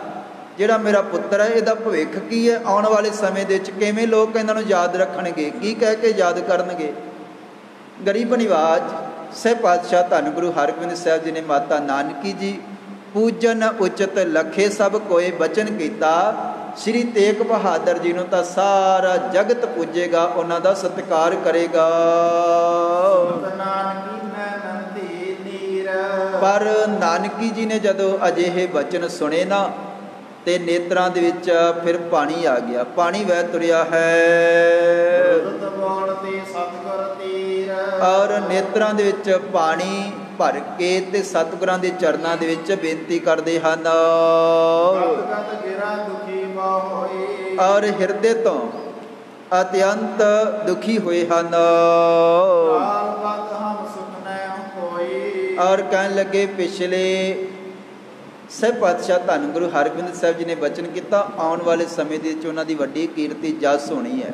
ਜਿਹੜਾ ਮੇਰਾ ਪੁੱਤਰ ਹੈ ਇਹਦਾ ਭਵਿੱਖ ਕੀ ਹੈ, ਆਉਣ ਵਾਲੇ ਸਮੇਂ ਦੇ ਵਿੱਚ ਕਿਵੇਂ ਲੋਕ ਇਹਨਾਂ ਨੂੰ ਯਾਦ ਰੱਖਣਗੇ, ਕੀ ਕਹਿ ਕੇ ਯਾਦ ਕਰਨਗੇ। ਗਰੀਬ ਨਿਵਾਜ ਸਹਿ ਪਾਤਸ਼ਾਹ ਧੰਨ ਗੁਰੂ ਹਰਗੋਬਿੰਦ ਸਾਹਿਬ ਜੀ ਨੇ ਮਾਤਾ ਨਾਨਕੀ ਜੀ ਪੂਜਨ ਉਚਿਤ ਲਖੇ ਸਭ ਕੋਏ ਬਚਨ ਕੀਤਾ। ਸ਼੍ਰੀ ਤੇਗ ਬਹਾਦਰ ਜੀ ਨੂੰ ਤਾਂ ਸਾਰਾ ਜਗਤ ਪੂਜੇਗਾ, ਉਹਨਾਂ ਦਾ ਸਤਿਕਾਰ ਕਰੇਗਾ। ਪਰ ਨਾਨਕੀ ਜੀ ਨੇ ਜਦੋਂ ਅਜਿਹੇ ਬਚਨ ਸੁਣੇ ਨਾ, ਤੇ ਨੇਤਰਾਂ ਦੇ ਵਿੱਚ ਫਿਰ ਪਾਣੀ ਆ ਗਿਆ, ਪਾਣੀ ਵਹਿ ਤੁਰਿਆ ਹੈ। ਔਰ ਨੇਤਰਾਂ ਦੇ ਵਿੱਚ ਪਾਣੀ ਭਰ ਕੇ ਤੇ ਸਤਿਗੁਰਾਂ ਦੇ ਚਰਨਾਂ ਦੇ ਵਿੱਚ ਬੇਨਤੀ ਕਰਦੇ ਹਨ। ਔਰ ਹਿਰਦੇ ਤੋਂ ਅਤਿਅੰਤ ਦੁਖੀ ਹੋਏ ਹਨ। ਔਰ ਕਹਿਣ ਲੱਗੇ, ਪਿਛਲੇ ਸਹਿ ਪਾਤਸ਼ਾਹ ਧੰਨ ਗੁਰੂ ਹਰਗੋਬਿੰਦ ਸਾਹਿਬ ਜੀ ਨੇ ਬਚਨ ਕੀਤਾ, ਆਉਣ ਵਾਲੇ ਸਮੇਂ ਦੇ ਵਿੱਚ ਉਹਨਾਂ ਦੀ ਵੱਡੀ ਕੀਰਤੀ ਜਸ ਹੋਣੀ ਹੈ।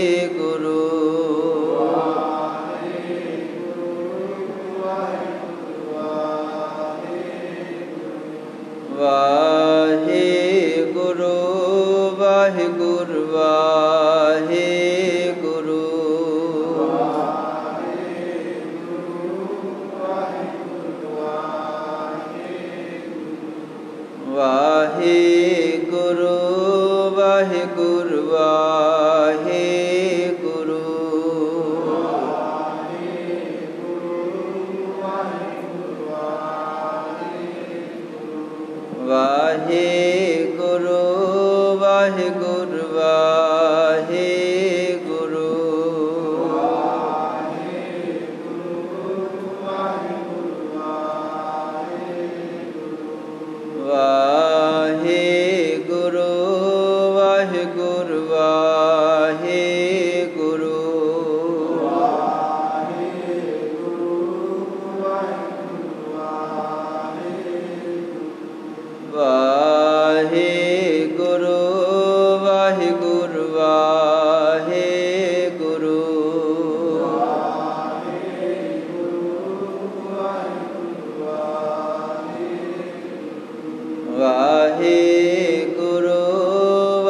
ਵਾਹਿਗੁਰੂ। ਵਾਹਿਗੁਰੂ ਵਾਹਿਗੁਰੂ ਵਾਹਿਗੁਰੂ। ਵਾਹਿਗੁਰੂ ਵਾਹਿਗੁਰੂ ਵਾਹਿਗੁਰੂ। ਵਾਹਿਗੁਰੂ ਵਾਹਿਗੁਰੂ ਵਾਹਿਗੁਰੂ। ਵਾਹਿਗੁਰੂ ਵਾਹਿਗੁਰੂ ਵਾਹਿਗੁਰੂ। ਵਾਹਿਗੁਰੂ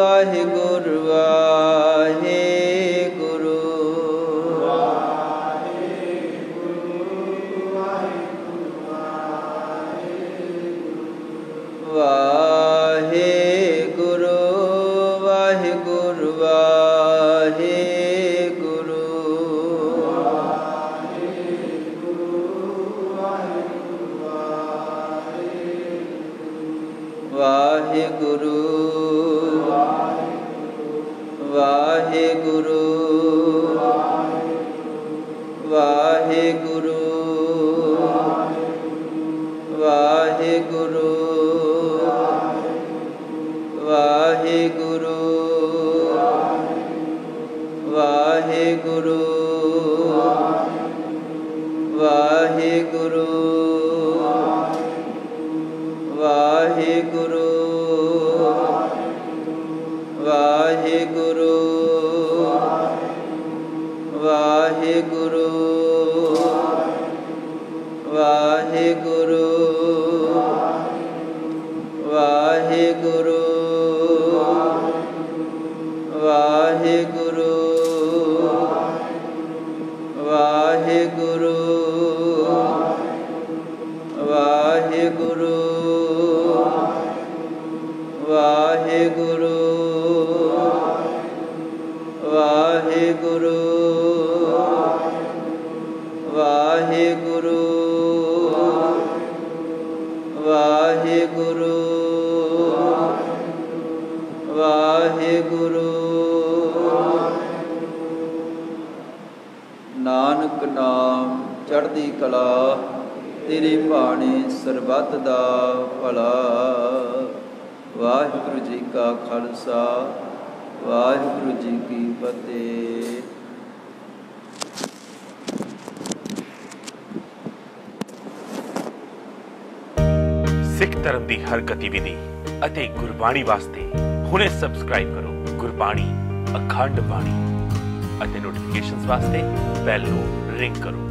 ਵਾਹਿਗੁਰੂ ਵਾਹਿਗੁਰੂ। ਵਾਹਿਗੁਰੂ ਵਾਹਿਗੁਰੂ ਵਾਹਿਗੁਰੂ। ਵਾਹਿਗੁਰੂ ਵਾਹਿਗੁਰੂ ਵਾਹਿਗੁਰੂ। ਵਾਹਿਗੁਰੂ ਵਾਹਿਗੁਰੂ ਵਾਹਿਗੁਰੂ। ਵਾਹਿਗੁਰੂ ਵਾਹਿਗੁਰੂ ਵਾਹਿਗੁਰੂ। ਵਾਹਿਗੁਰੂ ਵਾਹਿਗੁਰੂ ਵਾਹਿਗੁਰੂ। ਵਾਹਿਗੁਰੂ ਵਾਹਿਗੁਰੂ ਵਾਹਿਗੁਰੂ। ਵਾਹਿਗੁਰੂ ਵਾਹਿਗੁਰੂ ਵਾਹਿਗੁਰੂ। ਵਾਹਿਗੁਰੂ ਵਾਹਿਗੁਰੂ। ਨਾਨਕ ਨਾਮ ਚੜ੍ਹਦੀ ਕਲਾ, ਤੇਰੇ ਭਾਣੇ ਸਰਬੱਤ ਦਾ ਭਲਾ। ਵਾਹਿਗੁਰੂ ਜੀ ਕਾ ਖਾਲਸਾ, ਵਾਹਿਗੁਰੂ ਜੀ ਕੀ ਫਤਿਹ। ਸਿੱਖ ਧਰਮ ਦੀ ਹਰ ਗਤੀਵਿਧੀ ਅਤੇ ਗੁਰਬਾਣੀ ਵਾਸਤੇ ਹੁਣੇ ਸਬਸਕ੍ਰਾਈਬ ਕਰੋ ਗੁਰਬਾਣੀ ਅਖੰਡ ਬਾਣੀ ਅਤੇ ਨੋਟੀਫਿਕੇਸ਼ਨਸ ਵਾਸਤੇ ਬੈਲ ਨੂੰ ਰਿੰਗ ਕਰੋ।